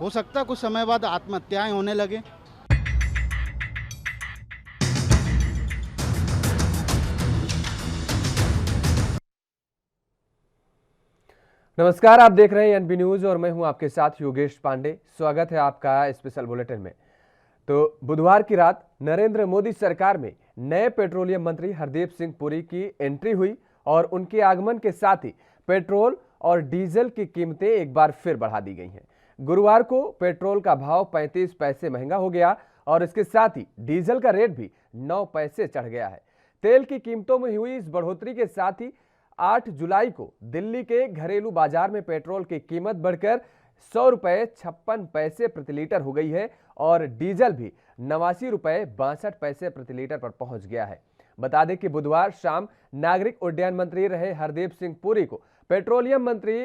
हो सकता है कुछ समय बाद आत्महत्याएं होने लगे। नमस्कार, आप देख रहे हैं एनबी न्यूज और मैं हूं आपके साथ योगेश पांडे। स्वागत है आपका स्पेशल बुलेटिन में। तो बुधवार की रात नरेंद्र मोदी सरकार में नए पेट्रोलियम मंत्री हरदीप सिंह पुरी की एंट्री हुई और उनके आगमन के साथ ही पेट्रोल और डीजल की कीमतें एक बार फिर बढ़ा दी गई हैं। गुरुवार को पेट्रोल का भाव 35 पैसे महंगा हो गया और इसके साथ ही डीजल का रेट भी 9 पैसे चढ़ गया है। तेल की कीमतों में हुई इस बढ़ोतरी के साथ ही 8 जुलाई को दिल्ली के घरेलू बाजार में पेट्रोल की कीमत बढ़कर 100 रुपये 56 पैसे प्रति लीटर हो गई है और डीजल भी 89 रुपये 62 पैसे प्रति लीटर पर पहुंच गया है। बता दें कि बुधवार शाम नागरिक उड्डयन मंत्री रहे हरदीप सिंह पुरी को पेट्रोलियम मंत्री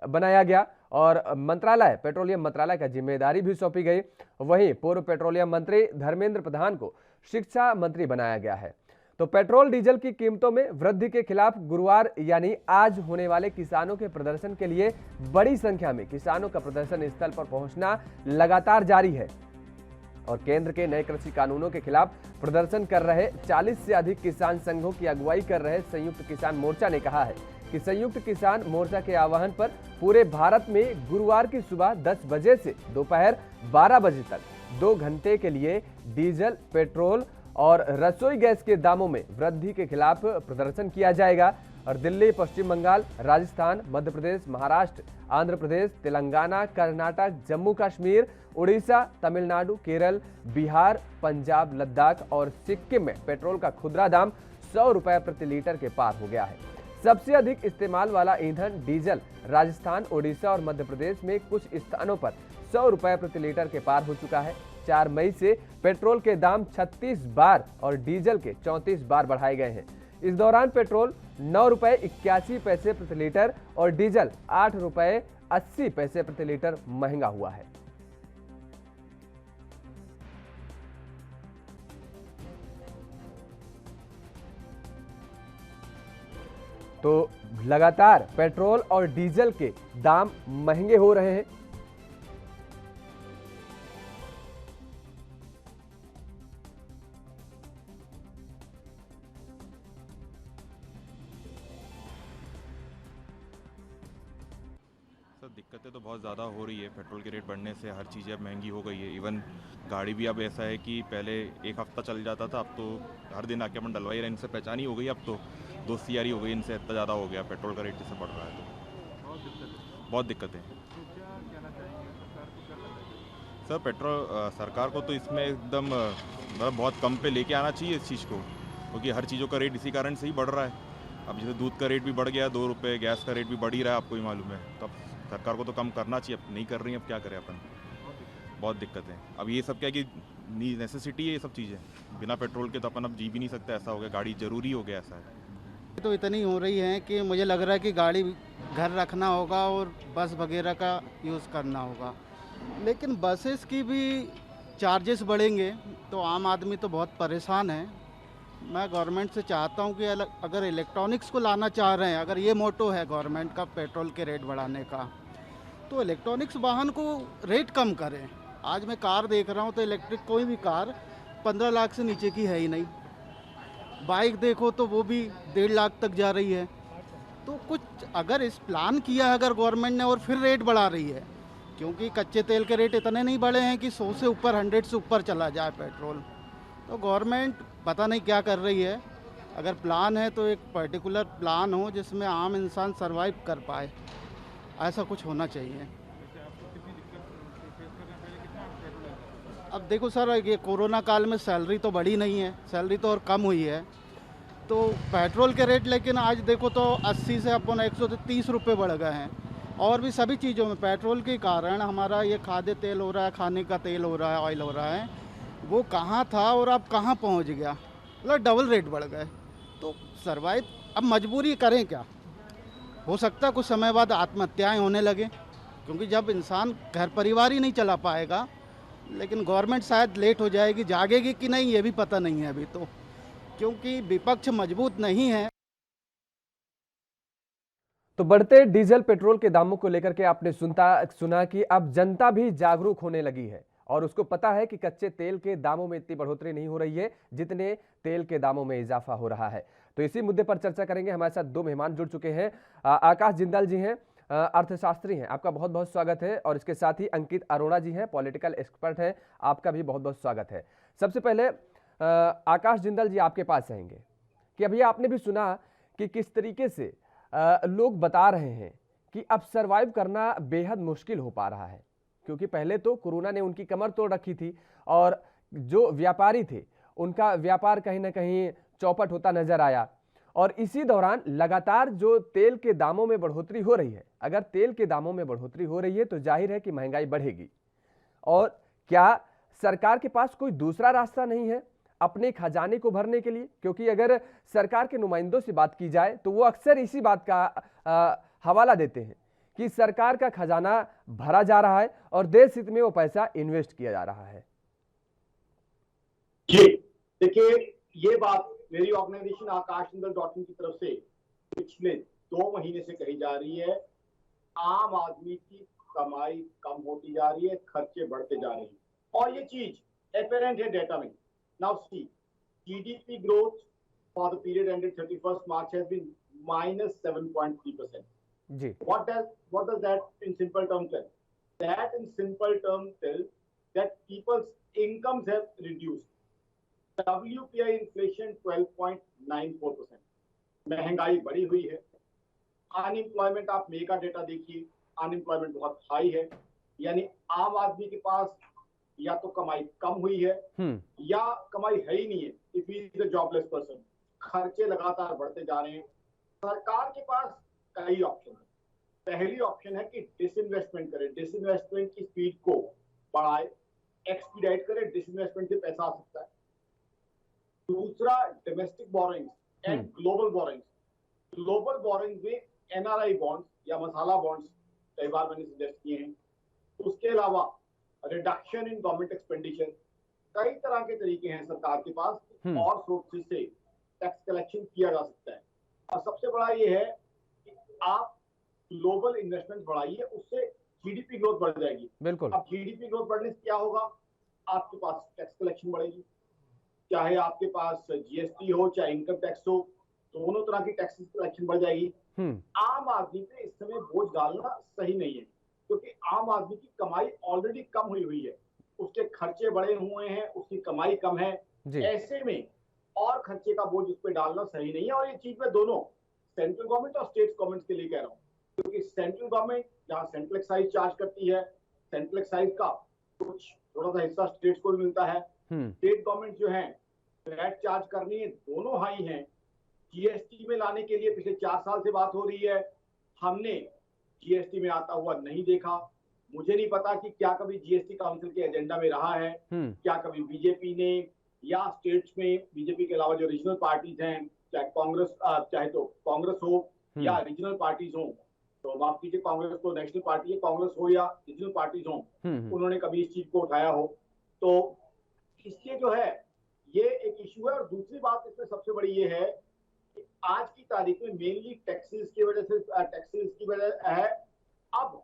बनाया गया और पेट्रोलियम मंत्रालय का जिम्मेदारी भी सौंपी गई। वहीं पूर्व पेट्रोलियम मंत्री धर्मेंद्र प्रधान को शिक्षा मंत्री बनाया गया है। तो पेट्रोल डीजल की कीमतों में वृद्धि के खिलाफ गुरुवार यानी आज होने वाले किसानों के प्रदर्शन के लिए बड़ी संख्या में किसानों का प्रदर्शन स्थल पर पहुंचना लगातार जारी है और केंद्र के नए कृषि कानूनों के खिलाफ प्रदर्शन कर रहे 40 से अधिक किसान संघों की अगुवाई कर रहे संयुक्त किसान मोर्चा ने कहा है कि संयुक्त किसान मोर्चा के आह्वान पर पूरे भारत में गुरुवार की सुबह 10 बजे से दोपहर 12 बजे तक 2 घंटे के लिए डीजल, पेट्रोल और रसोई गैस के दामों में वृद्धि के खिलाफ प्रदर्शन किया जाएगा और दिल्ली, पश्चिम बंगाल, राजस्थान, मध्य प्रदेश, महाराष्ट्र, आंध्र प्रदेश, तेलंगाना, कर्नाटक, जम्मू कश्मीर, उड़ीसा, तमिलनाडु, केरल, बिहार, पंजाब, लद्दाख और सिक्किम में पेट्रोल का खुदरा दाम 100 रुपये प्रति लीटर के पार हो गया है। सबसे अधिक इस्तेमाल वाला ईंधन डीजल राजस्थान, ओडिशा और मध्य प्रदेश में कुछ स्थानों पर 100 रुपये प्रति लीटर के पार हो चुका है। 4 मई से पेट्रोल के दाम 36 बार और डीजल के 34 बार बढ़ाए गए हैं। इस दौरान पेट्रोल 9 रुपये 81 पैसे प्रति लीटर और डीजल 8 रुपये 80 पैसे प्रति लीटर महंगा हुआ है। तो लगातार पेट्रोल और डीजल के दाम महंगे हो रहे हैं। सर दिक्कतें तो बहुत ज़्यादा हो रही है। पेट्रोल के रेट बढ़ने से हर चीज़ें अब महंगी हो गई है। इवन गाड़ी भी अब ऐसा है कि पहले एक हफ्ता चल जाता था, अब तो हर दिन आके अपन डलवा ही रहे। इनसे पहचान ही हो गई, अब तो दोस्ती यारी हो गई, इनसे इतना ज़्यादा हो गया। पेट्रोल का रेट जैसे बढ़ रहा है तो बहुत दिक्कतें हैं। सर सरकार को तो इसमें एकदम मतलब बहुत कम पे लेके आना चाहिए इस चीज़ को, क्योंकि हर चीज़ों का रेट इसी कारण से ही बढ़ रहा है। अब जैसे दूध का रेट भी बढ़ गया 2 रुपये, गैस का रेट भी बढ़ ही रहा है, आपको ही मालूम है। तो अब सरकार को तो कम करना चाहिए, अब नहीं कर रही है, अब क्या करें अपन। बहुत दिक्कत है। अब ये सब क्या कि नेसेसिटी है ये सब चीज़ें, बिना पेट्रोल के तो अपन अब जी भी नहीं सकते, ऐसा हो गया। गाड़ी ज़रूरी हो गया, ऐसा है। तो इतनी हो रही है कि मुझे लग रहा है कि गाड़ी घर रखना होगा और बस वगैरह का यूज़ करना होगा। लेकिन बसेस की भी चार्जेस बढ़ेंगे तो आम आदमी तो बहुत परेशान है। मैं गवर्नमेंट से चाहता हूं कि अगर इलेक्ट्रॉनिक्स को लाना चाह रहे हैं, अगर ये मोटो है गवर्नमेंट का पेट्रोल के रेट बढ़ाने का, तो इलेक्ट्रॉनिक्स वाहन को रेट कम करें। आज मैं कार देख रहा हूं तो इलेक्ट्रिक कोई भी कार 15 लाख से नीचे की है ही नहीं। बाइक देखो तो वो भी 1.5 लाख तक जा रही है। तो कुछ अगर इस प्लान किया अगर गवर्नमेंट ने और फिर रेट बढ़ा रही है, क्योंकि कच्चे तेल के रेट इतने नहीं बढ़े हैं कि 100 से ऊपर 100 से ऊपर चला जाए पेट्रोल। तो गवर्नमेंट पता नहीं क्या कर रही है। अगर प्लान है तो एक पर्टिकुलर प्लान हो जिसमें आम इंसान सरवाइव कर पाए, ऐसा कुछ होना चाहिए। अब देखो सर, ये कोरोना काल में सैलरी तो बढ़ी नहीं है, सैलरी तो और कम हुई है। तो पेट्रोल के रेट लेकिन आज देखो तो 80 से अपन 130 रुपये बढ़ गए हैं। और भी सभी चीज़ों में पेट्रोल के कारण हमारा ये खाद्य तेल हो रहा है, खाने का तेल हो रहा है, ऑयल हो रहा है, वो कहाँ था और अब कहाँ पहुँच गया, मतलब डबल रेट बढ़ गए। तो सर्वाइव अब मजबूरी करें क्या। हो सकता है कुछ समय बाद आत्महत्याएं होने लगे, क्योंकि जब इंसान घर परिवार ही नहीं चला पाएगा। लेकिन गवर्नमेंट शायद लेट हो जाएगी, जागेगी कि नहीं ये भी पता नहीं है अभी तो, क्योंकि विपक्ष मजबूत नहीं है। तो बढ़ते डीजल पेट्रोल के दामों को लेकर के आपने सुना कि अब जनता भी जागरूक होने लगी है और उसको पता है कि कच्चे तेल के दामों में इतनी बढ़ोतरी नहीं हो रही है जितने तेल के दामों में इजाफा हो रहा है। तो इसी मुद्दे पर चर्चा करेंगे। हमारे साथ दो मेहमान जुड़ चुके हैं। आकाश जिंदाल जी हैं, अर्थशास्त्री हैं, आपका बहुत बहुत स्वागत है। और इसके साथ ही अंकित अरोड़ा जी हैं, पॉलिटिकल एक्सपर्ट हैं, आपका भी बहुत बहुत स्वागत है। सबसे पहले आकाश जिंदाल जी आपके पास आएंगे कि अभी आपने भी सुना कि किस तरीके से लोग बता रहे हैं कि अब सरवाइव करना बेहद मुश्किल हो पा रहा है, क्योंकि पहले तो कोरोना ने उनकी कमर तोड़ रखी थी और जो व्यापारी थे उनका व्यापार कहीं ना कहीं चौपट होता नजर आया। और इसी दौरान लगातार जो तेल के दामों में बढ़ोतरी हो रही है, अगर तेल के दामों में बढ़ोतरी हो रही है तो जाहिर है कि महंगाई बढ़ेगी। और क्या सरकार के पास कोई दूसरा रास्ता नहीं है अपने खजाने को भरने के लिए? क्योंकि अगर सरकार के नुमाइंदों से बात की जाए तो वो अक्सर इसी बात का हवाला देते हैं कि सरकार का खजाना भरा जा रहा है और देश हित में वो पैसा इन्वेस्ट किया जा रहा है। जी देखिए, ये बात मेरी ऑर्गेनाइजेशन आकाशजिंदल.in की तरफ से पिछले 2 महीने से कही जा रही है। आम आदमी की कमाई कम होती जा रही है, खर्चे बढ़ते जा रहे हैं और ये चीज एपरेंट है डेटा में। Now see, GDP growth for the period ended 31st March has been minus 7.3%. Ji, What does that in simple terms tell? That in simple terms tells that people's incomes have reduced. WPI inflation 12.94%. महंगाई बढ़ी हुई है। Unemployment, आप मई का data देखिए, unemployment बहुत high है, यानी आम आदमी के पास या तो कमाई कम हुई है या कमाई है ही नहीं है। If he is a jobless person, खर्चे लगातार बढ़ते जा रहे हैं। सरकार के पास कई ऑप्शन है। पहली ऑप्शन है कि डिसइन्वेस्टमेंट करे, डिसइन्वेस्टमेंट की स्पीड को बढ़ाए, एक्सपीडाइट करे, डिसइन्वेस्टमेंट से पैसा आ सकता है। दूसरा, domestic borrowings and global borrowings. Global borrowings में एनआरआई बॉन्ड्स या मसाला बॉन्ड्स कई बार मैंने सजेस्ट किए हैं। उसके अलावा रिडक्शन इन गवर्नमेंट एक्सपेंडिचर, कई तरह के तरीके हैं सरकार के पास और सोर्सेज से टैक्स कलेक्शन किया जा सकता है। और सबसे बड़ा ये है कि आप ग्लोबल इन्वेस्टमेंट बढ़ाइए, उससे जीडीपी ग्रोथ बढ़ जाएगी। बिल्कुल। अब जीडीपी ग्रोथ बढ़ने से क्या होगा? आपके पास टैक्स कलेक्शन बढ़ेगी, चाहे आपके पास जीएसटी हो चाहे इनकम टैक्स हो, दोनों तरह की टैक्स कलेक्शन बढ़ जाएगी। आम आदमी पे इस समय बोझ डालना सही नहीं है, क्योंकि आम आदमी की कमाई ऑलरेडी कम हुई है, उसके खर्चे बढ़े हुए हैं, उसकी कमाई कम है। ऐसे में और खर्चे का बोझ उस पर डालना सही नहीं है। और ये चीज मैं दोनों सेंट्रल गवर्नमेंट और स्टेट गवर्नमेंट के लिए कह रहा हूँ, क्योंकि सेंट्रल गवर्नमेंट जहाँ सेंट्रल एक्साइज चार्ज करती है, सेंट्रल एक्साइज का कुछ थोड़ा सा हिस्सा स्टेट को भी मिलता है। स्टेट गवर्नमेंट जो है वैट चार्ज करनी है, दोनों हाई हैं। जीएसटी में लाने के लिए पिछले 4 साल से बात हो रही है, हमने जीएसटी में आता हुआ नहीं देखा। मुझे नहीं पता कि क्या कभी जीएसटी काउंसिल के एजेंडा में रहा है, क्या कभी बीजेपी ने या स्टेट्स में बीजेपी के अलावा जो रीजनल पार्टीज हैं, चाहे तो कांग्रेस हो या रीजनल पार्टीज हो, तो माफ कीजिए कांग्रेस तो नेशनल पार्टी है, कांग्रेस हो या रीजनल पार्टीज हो, उन्होंने कभी इस चीज को उठाया हो। तो इसलिए जो है ये एक इशू है। और दूसरी बात इसमें सबसे बड़ी ये है कि आज की तारीख में मेनली टैक्सेस की वजह है। अब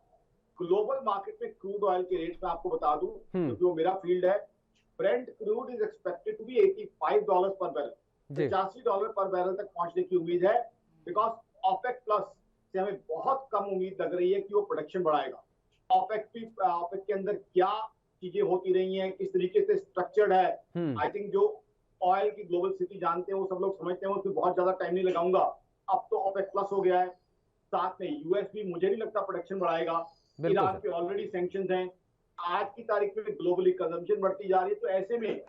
ग्लोबल मार्केट में क्रूड ऑयल के रेट में आपको बता दूं, क्योंकि वो मेरा फील्ड है, Brent crude is expected to be $85 per barrel, $85 per barrel तक पहुंचने की उम्मीद है। बिकॉज ओपेक प्लस से हमें बहुत कम उम्मीद लग रही है कि वो प्रोडक्शन बढ़ाएगा। ओपेक के अंदर क्या चीजें होती रही हैं, किस तरीके से स्ट्रक्चर्ड है, आई थिंक जो ऑयल की ग्लोबल स्थिति जानते हैं वो सब लोग समझते हैं, उसमें बहुत ज्यादा टाइम नहीं लगाऊंगा। अब तो ओपेक प्लस हो गया है, साथ में यूएस भी मुझे नहीं लगता प्रोडक्शन बढ़ाएगा, ईरान पे ऑलरेडी सैंक्शंस हैं। आज की तारीख में ग्लोबली कंजम्पशन बढ़ती जा रही है, तो ऐसे में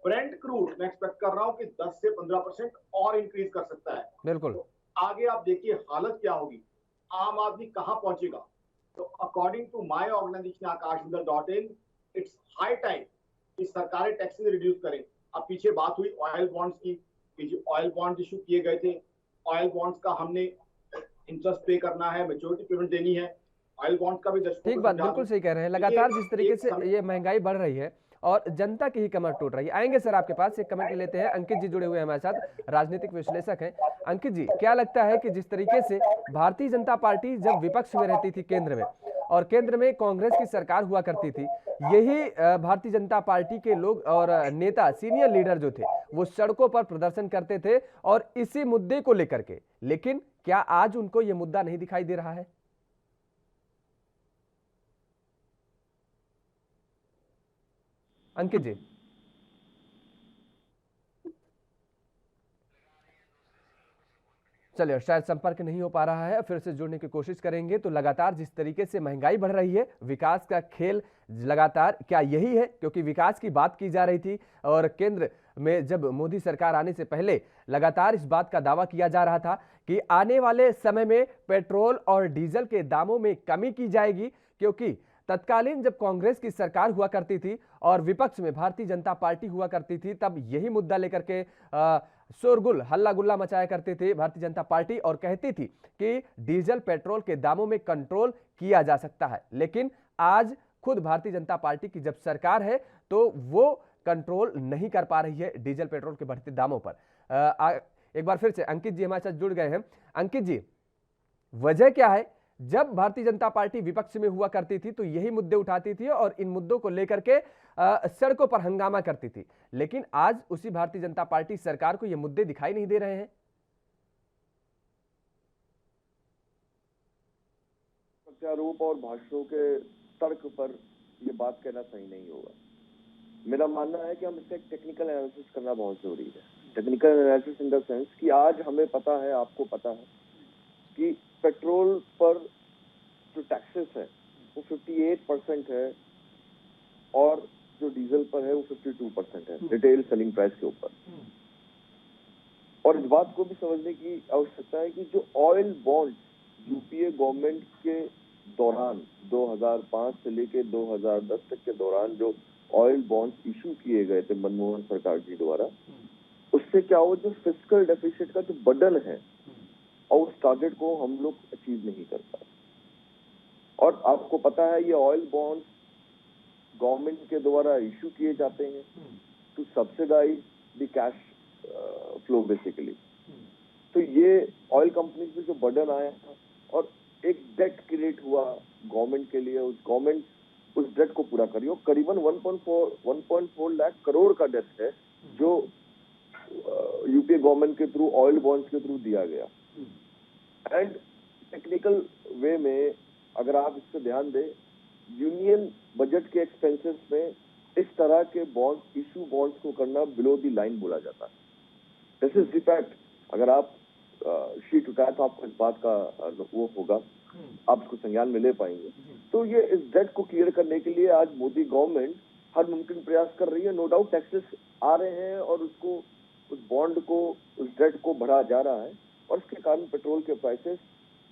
ब्रेंट क्रूड मैं एक्सपेक्ट कर रहा हूँ कि 10 से 15% और इंक्रीज कर सकता है। बिल्कुल। तो आगे आप देखिए हालत क्या होगी, आम आदमी कहाँ पहुंचेगा। तो अकॉर्डिंग टू माय ऑर्गेनाइजेशन आकाशजिंदल.in, इट्स हाई टाइम कि सरकारें टैक्सेस रिड्यूस करें। अब पीछे बात हुई ऑयल बॉन्ड्स की, कि जो ऑयल बॉन्ड इशू किए गए थे, ऑयल बॉन्ड्स का हमने इंटरेस्ट पे करना है, मैच्योरिटी पेमेंट देनी है, ऑयल बॉन्ड का भी 10%। ठीक बात, बिल्कुल सही कह रहे हैं। लगातार जिस तरीके से ये महंगाई बढ़ रही है और जनता की ही कमर टूट रही है। आएंगे सर आपके पास, एक कमेंट लेते हैं। अंकित जी जुड़े हुए हैं हमारे साथ, राजनीतिक विश्लेषक हैं। अंकित जी, क्या लगता है कि जिस तरीके से भारतीय जनता पार्टी जब विपक्ष में रहती थी केंद्र में, और केंद्र में कांग्रेस की सरकार हुआ करती थी, यही भारतीय जनता पार्टी के लोग और नेता, सीनियर लीडर जो थे, वो सड़कों पर प्रदर्शन करते थे और इसी मुद्दे को लेकर के, लेकिन क्या आज उनको यह मुद्दा नहीं दिखाई दे रहा है? अंकित जी, चलिए, शायद संपर्क नहीं हो पा रहा है, फिर से जुड़ने की कोशिश करेंगे। तो लगातार जिस तरीके से महंगाई बढ़ रही है, विकास का खेल लगातार क्या यही है? क्योंकि विकास की बात की जा रही थी और केंद्र में जब मोदी सरकार आने से पहले लगातार इस बात का दावा किया जा रहा था कि आने वाले समय में पेट्रोल और डीजल के दामों में कमी की जाएगी, क्योंकि तत्कालीन जब कांग्रेस की सरकार हुआ करती थी और विपक्ष में भारतीय जनता पार्टी हुआ करती थी, तब यही मुद्दा लेकर के शोरगुल, हल्ला गुल्ला मचाया करते थे भारतीय जनता पार्टी और कहती थी कि डीजल पेट्रोल के दामों में कंट्रोल किया जा सकता है। लेकिन आज खुद भारतीय जनता पार्टी की जब सरकार है तो वो कंट्रोल नहीं कर पा रही है डीजल पेट्रोल के बढ़ते दामों पर। एक बार फिर से अंकित जी हमारे साथ जुड़ गए हैं। अंकित जी, वजह क्या है? जब भारतीय जनता पार्टी विपक्ष में हुआ करती थी तो यही मुद्दे उठाती थी और इन मुद्दों को लेकर के सड़कों पर हंगामा करती थी, लेकिन आज उसी भारतीय जनता पार्टी सरकार को ये मुद्दे दिखाई नहीं दे रहे हैं। प्रत्यारोप और भाषणों के तर्क पर यह बात कहना सही नहीं होगा। मेरा मानना है कि हम इसका एक टेक्निकल एनालिसिस करना बहुत जरूरी है। Technical analysis in the sense कि आज हमें पता है, आपको पता है कि पेट्रोल पर जो टैक्सेस है वो 58% है और जो डीजल पर है वो 52% है रिटेल सेलिंग प्राइस के ऊपर। और इस बात को भी समझने की आवश्यकता है कि जो ऑयल बॉन्ड यूपीए गवर्नमेंट के दौरान 2005 से लेकर 2010 तक के दौरान जो ऑयल बॉन्ड्स इशू किए गए थे मनमोहन सरकार जी द्वारा, उससे क्या हुआ, जो फिस्कल डेफिसिट का जो बर्डन है और उस टारगेट को हम लोग अचीव नहीं कर पाए। और आपको पता है ये ऑयल बॉन्ड्स गवर्नमेंट के द्वारा इशू किए जाते हैं to subsidise the cash flow basically. तो ये ऑयल कंपनीज पे जो बर्डन आया और एक डेट क्रिएट हुआ गवर्नमेंट के लिए, उस गवर्नमेंट उस डेट को पूरा करी। करीबन 1.4 लाख करोड़ का डेट है जो यूपीए गवर्नमेंट के थ्रू ऑयल बॉन्ड्स के थ्रू दिया गया। एंड टेक्निकल वे में अगर आप इस पर ध्यान दें, यूनियन बजट के एक्सपेंसेस में इस तरह के बॉन्ड इशू बॉन्ड्स को करना बिलो द लाइन बोला जाता है। This is the fact. अगर आप शीट उठाए तो आपको इस बात का वो होगा, आप इसको संज्ञान में ले पाएंगे। तो ये इस डेट को क्लियर करने के लिए आज मोदी गवर्नमेंट हर मुमकिन प्रयास कर रही है। नो डाउट टैक्सेस आ रहे हैं और उसको, उस बॉन्ड को, उस डेट को बढ़ा जा रहा है और इसके कारण पेट्रोल के प्राइसेस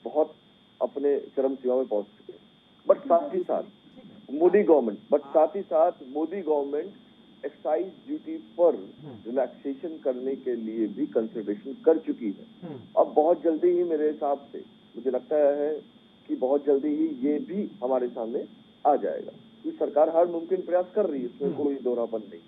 बहुत अपने चरम सीमा में पहुंच चुके हैं। बट साथ ही साथ मोदी गवर्नमेंट एक्साइज ड्यूटी पर रिलैक्सेशन करने के लिए भी कंसिडरेशन कर चुकी है। अब बहुत जल्दी ही मेरे हिसाब से मुझे लगता है कि बहुत जल्दी ही ये भी हमारे सामने आ जाएगा। कि सरकार हर मुमकिन प्रयास कर रही है, इसमें कोई दोहरापन नहीं।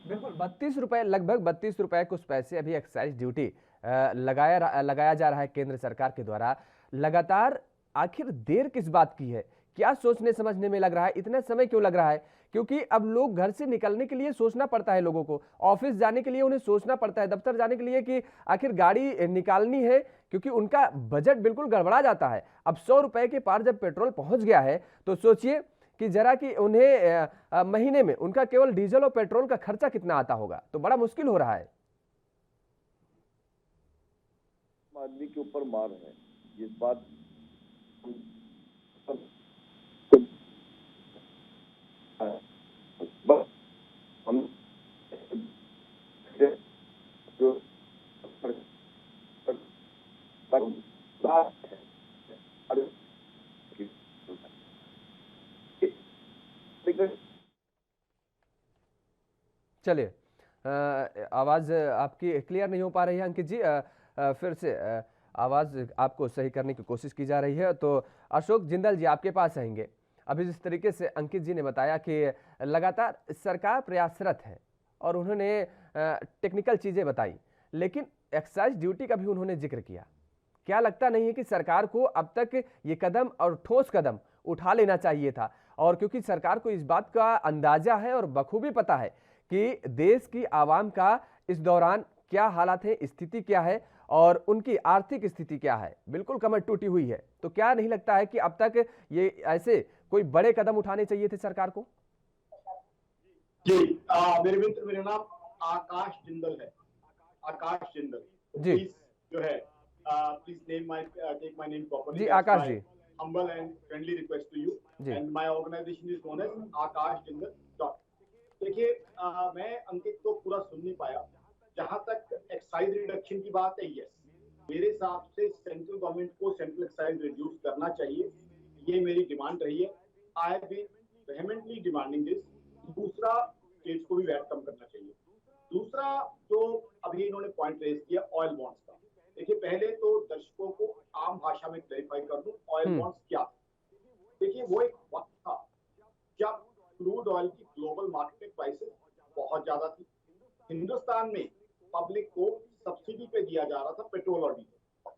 बिल्कुल, 32 रुपए, लगभग 32 रुपए कुछ पैसे अभी एक्साइज ड्यूटी लगाया जा रहा है केंद्र सरकार के द्वारा। लगातार आखिर देर किस बात की है? क्या सोचने समझने में लग रहा है? इतना समय क्यों लग रहा है? क्योंकि अब लोग घर से निकलने के लिए सोचना पड़ता है, लोगों को ऑफिस जाने के लिए उन्हें सोचना पड़ता है, दफ्तर जाने के लिए कि आखिर गाड़ी निकालनी है, क्योंकि उनका बजट बिल्कुल गड़बड़ा जाता है। अब 100 रुपए के पार जब पेट्रोल पहुंच गया है तो सोचिए कि जरा कि उन्हें महीने में उनका केवल डीजल और पेट्रोल का खर्चा कितना आता होगा, तो बड़ा मुश्किल हो रहा है। आदमी के ऊपर मार है, इस बात हम चलिए, आवाज आपकी क्लियर नहीं हो पा रही है अंकित जी, फिर से आवाज आपको सही करने की कोशिश की जा रही है। तो अशोक जिंदल जी आपके पास आएंगे। अभी जिस तरीके से अंकित जी ने बताया कि लगातार सरकार प्रयासरत है और उन्होंने टेक्निकल चीज़ें बताई, लेकिन एक्साइज ड्यूटी का भी उन्होंने जिक्र किया। क्या लगता नहीं है कि सरकार को अब तक ये कदम और ठोस कदम उठा लेना चाहिए था? और क्योंकि सरकार को इस बात का अंदाजा है और बखूबी पता है कि देश की आवाम का इस दौरान क्या हालात है, स्थिति क्या है और उनकी आर्थिक स्थिति क्या है, बिल्कुल कमर टूटी हुई है, तो क्या नहीं लगता है कि अब तक ये ऐसे कोई बड़े कदम उठाने चाहिए थे सरकार को? जी मेरे मित्र, मेरा नाम आकाश जिंदल है। आकाश जिंदल, तो जी प्लीज जो है please take my name properly. जी Akash ji, humble and friendly request to you जी and my organization is known as Akash Jindal dot. देखिए मैं अंकित को पूरा सुन नहीं पाया। जहां तक एक्साइज रिडक्शन की बात है, यस, मेरे हिसाब से सेंट्रल गवर्नमेंट को सेंट्रल एक्साइज रिड्यूस करना चाहिए, ये मेरी डिमांड रही है। I have been vehemently demanding this. दूसरा, स्टेट्स को भी वैट कम करना चाहिए। दूसरा जो अभी इन्होंने पॉइंट रेज किया ऑयल बॉन्ड्स का, देखिए पहले तो दर्शकों को आम भाषा में क्लैरिफाई कर दूं, ऑयल बॉन्ड्स क्या थे। देखिए वो एक वक्त था जब क्रूड ऑयल की ग्लोबल मार्केट प्राइसेस बहुत ज्यादा थी। हिंदुस्तान में पब्लिक को सब्सिडी पे दिया जा रहा था पेट्रोल और डीजल।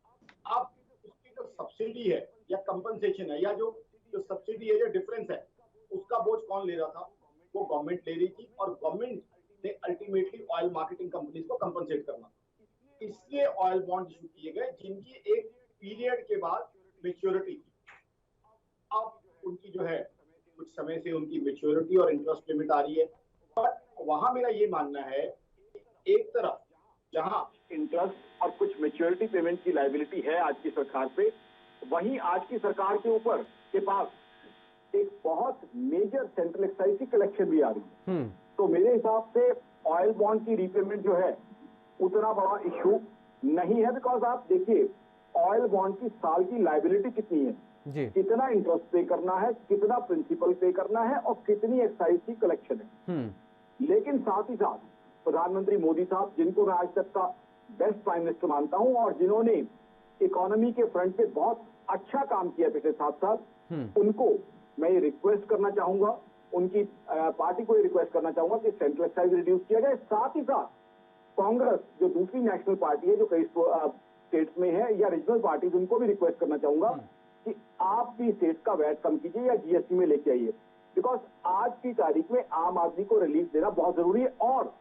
अब उसकी जो सब्सिडी है या कंपनसेशन है या जो सब्सिडी है, जो डिफरेंस है, उसका बोझ कौन ले रहा था? वो गवर्नमेंट ले रही थी और गवर्नमेंट ने अल्टीमेटली ऑयल मार्केटिंग कंपनीज को कंपनसेट करना। इसलिए ऑयल बॉन्ड इशू किए गए जिनकी एक पीरियड के बाद मेच्योरिटी थी। अब उनकी जो है कुछ समय से उनकी मेच्योरिटी और इंटरेस्ट लिमिट आ रही है। बट वहां मेरा ये मानना है, एक तरफ जहां इंटरेस्ट और कुछ मेच्योरिटी पेमेंट की लायबिलिटी है आज की सरकार पे, वहीं आज की सरकार के ऊपर के पास एक बहुत मेजर सेंट्रल एक्साइज की कलेक्शन भी आ रही है। तो मेरे हिसाब से ऑयल बॉन्ड की रीपेमेंट जो है उतना बड़ा इशू नहीं है। बिकॉज आप देखिए ऑयल बॉन्ड की साल की लायबिलिटी कितनी है जी, कितना इंटरेस्ट पे करना है, कितना प्रिंसिपल पे करना है और कितनी एक्साइज की कलेक्शन है। लेकिन साथ ही साथ प्रधानमंत्री मोदी साहब, जिनको मैं आज तक का बेस्ट प्राइम मिनिस्टर मानता हूं और जिन्होंने इकोनॉमी के फ्रंट पे बहुत अच्छा काम किया पिछले 7 साल, उनको मैं ये रिक्वेस्ट करना चाहूंगा, उनकी पार्टी को ये रिक्वेस्ट करना चाहूंगा कि सेंट्रल एक्साइज रिड्यूस किया जाए। साथ ही साथ कांग्रेस जो दूसरी नेशनल पार्टी है जो कई स्टेट्स में है या रीजनल पार्टीज, उनको भी रिक्वेस्ट करना चाहूंगा कि आप भी स्टेट्स का वैट कम कीजिए या जीएसटी में लेके आइए। बिकॉज आज की तारीख में आम आदमी को रिलीफ देना बहुत जरूरी है, और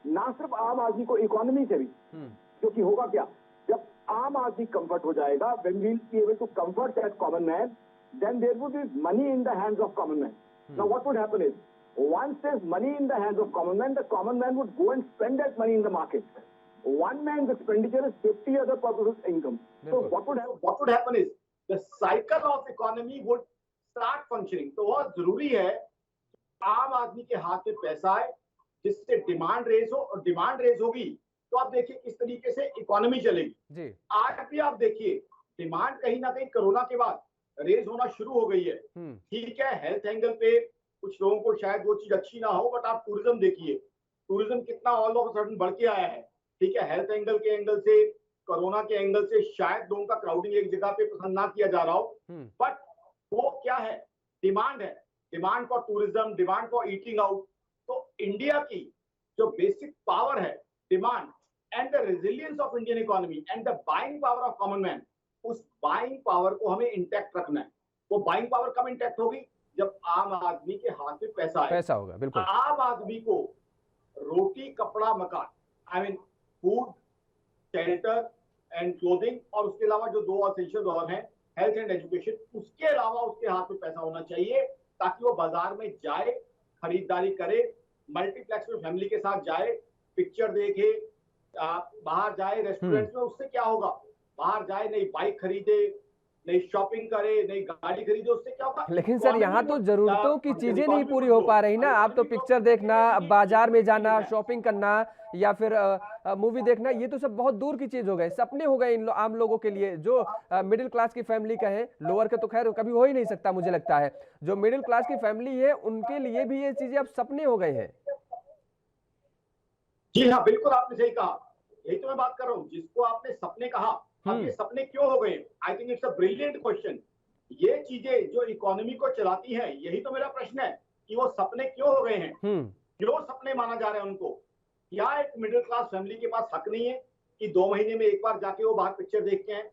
ना सिर्फ आम आदमी को, इकोनॉमी से भी। क्योंकि होगा क्या, जब आम आदमी कंफर्ट हो जाएगा, when we'll be able to comfort that common man, then there would be money in the hands of common man. Now what would happen is, once there's money in the hands of common man, the common man would go and spend that money in the market. One man's expenditure is 50 other people's income. So what would happen is, the cycle of economy would start functioning. तो बहुत जरूरी है आम आदमी के हाथ में पैसा आए जिससे डिमांड रेज हो, और डिमांड रेज होगी तो आप देखिए किस तरीके से इकोनॉमी चलेगी जी। आज भी आप देखिए डिमांड कहीं ना कहीं कोरोना के बाद रेज होना शुरू हो गई है। ठीक है, हेल्थ एंगल पे कुछ लोगों को शायद वो चीज अच्छी ना हो, बट आप टूरिज्म देखिए, टूरिज्म कितना ऑल ऑफ सडन बढ़ के आया है। ठीक है, हेल्थ एंगल के एंगल से, कोरोना के एंगल से शायद लोगों का क्राउडिंग एक जगह पे पसंद ना किया जा रहा हो, बट वो क्या है, डिमांड है, demand for tourism, demand for eating out. तो इंडिया की जो बेसिक पावर है, demand and the resilience of Indian economy and the buying power of common man, उस बाइंग पावर को हमें इंटैक्ट रखना है। वो बाइंग पावर कब इंटैक्ट होगी, जब आम आदमी के हाथ में पैसा होगा। बिल्कुल, आम आदमी को रोटी, कपड़ा, मकान, I mean food, shelter and clothing, और उसके अलावा जो 2 एसेंशियल और हैं, हेल्थ एंड एजुकेशन, उसके अलावा उसके हाथ में पैसा होना चाहिए ताकि वो बाजार में जाए, खरीदारी करे, मल्टीप्लेक्स में फैमिली के साथ जाए, पिक्चर देखे, बाहर जाए रेस्टोरेंट में। उससे क्या होगा, बाहर जाए, नई बाइक खरीदे, नई शॉपिंग करे, नई गाड़ी खरीदे, उससे क्या होगा। लेकिन सर यहाँ तो जरूरतों की चीजें नहीं पूरी हो पा रही ना। आप तो पिक्चर देखना, बाजार में जाना, शॉपिंग करना या फिर मूवी देखना, ये तो सब बहुत दूर की चीज हो गए, सपने हो गए इन आम लोगों के लिए। जो मिडिल क्लास की फैमिली का है, लोअर का तो खैर कभी हो ही नहीं सकता मुझे लगता है, जो मिडिल क्लास की फैमिली है उनके लिए भी ये चीजें अब सपने हो गए हैं। जी हाँ, बिल्कुल आपने सही कहा, यही तो मैं बात कर रहा हूँ। जिसको आपने सपने कहा, अब ये सपने क्यों हो गए? I think it's a brilliant question. ये चीजें जो इकोनॉमी को चलाती हैं, यही तो मेरा प्रश्न है कि वो सपने क्यों हो गए हैं, क्यों सपने माना जा रहा है उनको। क्या एक मिडिल क्लास फैमिली के पास हक नहीं है कि 2 महीने में एक बार जाके वो बाहर पिक्चर देख के आए?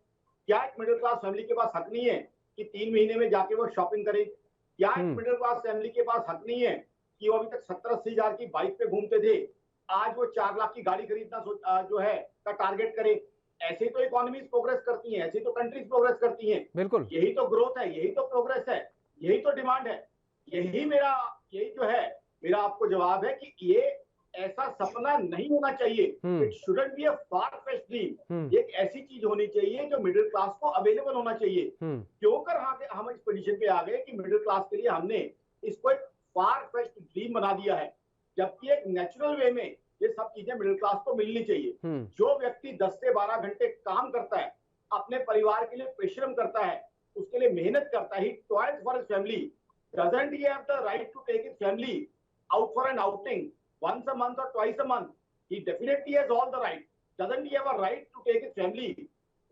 क्या एक मिडिल क्लास फैमिली के पास हक नहीं है कि 3 महीने में जाके वो शॉपिंग करे? क्या एक मिडिल क्लास फैमिली के पास हक नहीं है कि वो अभी तक 70-80 हजार की बाइक पे घूमते थे, आज वो 4 लाख की गाड़ी खरीदना जो है का टारगेट करे? ऐसे तो इकोनॉमीज प्रोग्रेस करती हैं, ऐसे तो कंट्रीज प्रोग्रेस करती हैं। बिल्कुल, यही तो ग्रोथ है, यही तो प्रोग्रेस है, यही तो डिमांड है। यही जो है मेरा आपको जवाब है कि ये ऐसा सपना नहीं होना चाहिए। It shouldn't be a far fetched dream. एक ऐसी चीज होनी चाहिए जो मिडिल क्लास को अवेलेबल होना चाहिए। क्यों कर हम इस पोजीशन पे आ गए कि मिडिल क्लास के लिए हमने इसको एक फार फेच्ड ड्रीम बना दिया है, जबकि एक नेचुरल वे में ये सब चीजें मिडिल क्लास को मिलनी चाहिए। जो व्यक्ति 10 से 12 घंटे काम करता है, अपने परिवार के लिए परिश्रम करता है, उसके लिए मेहनत करता है, he toils for his family, doesn't he have the right to take his family out for an outing once a month or twice a month? He definitely has all the right. Doesn't he have a right to take his family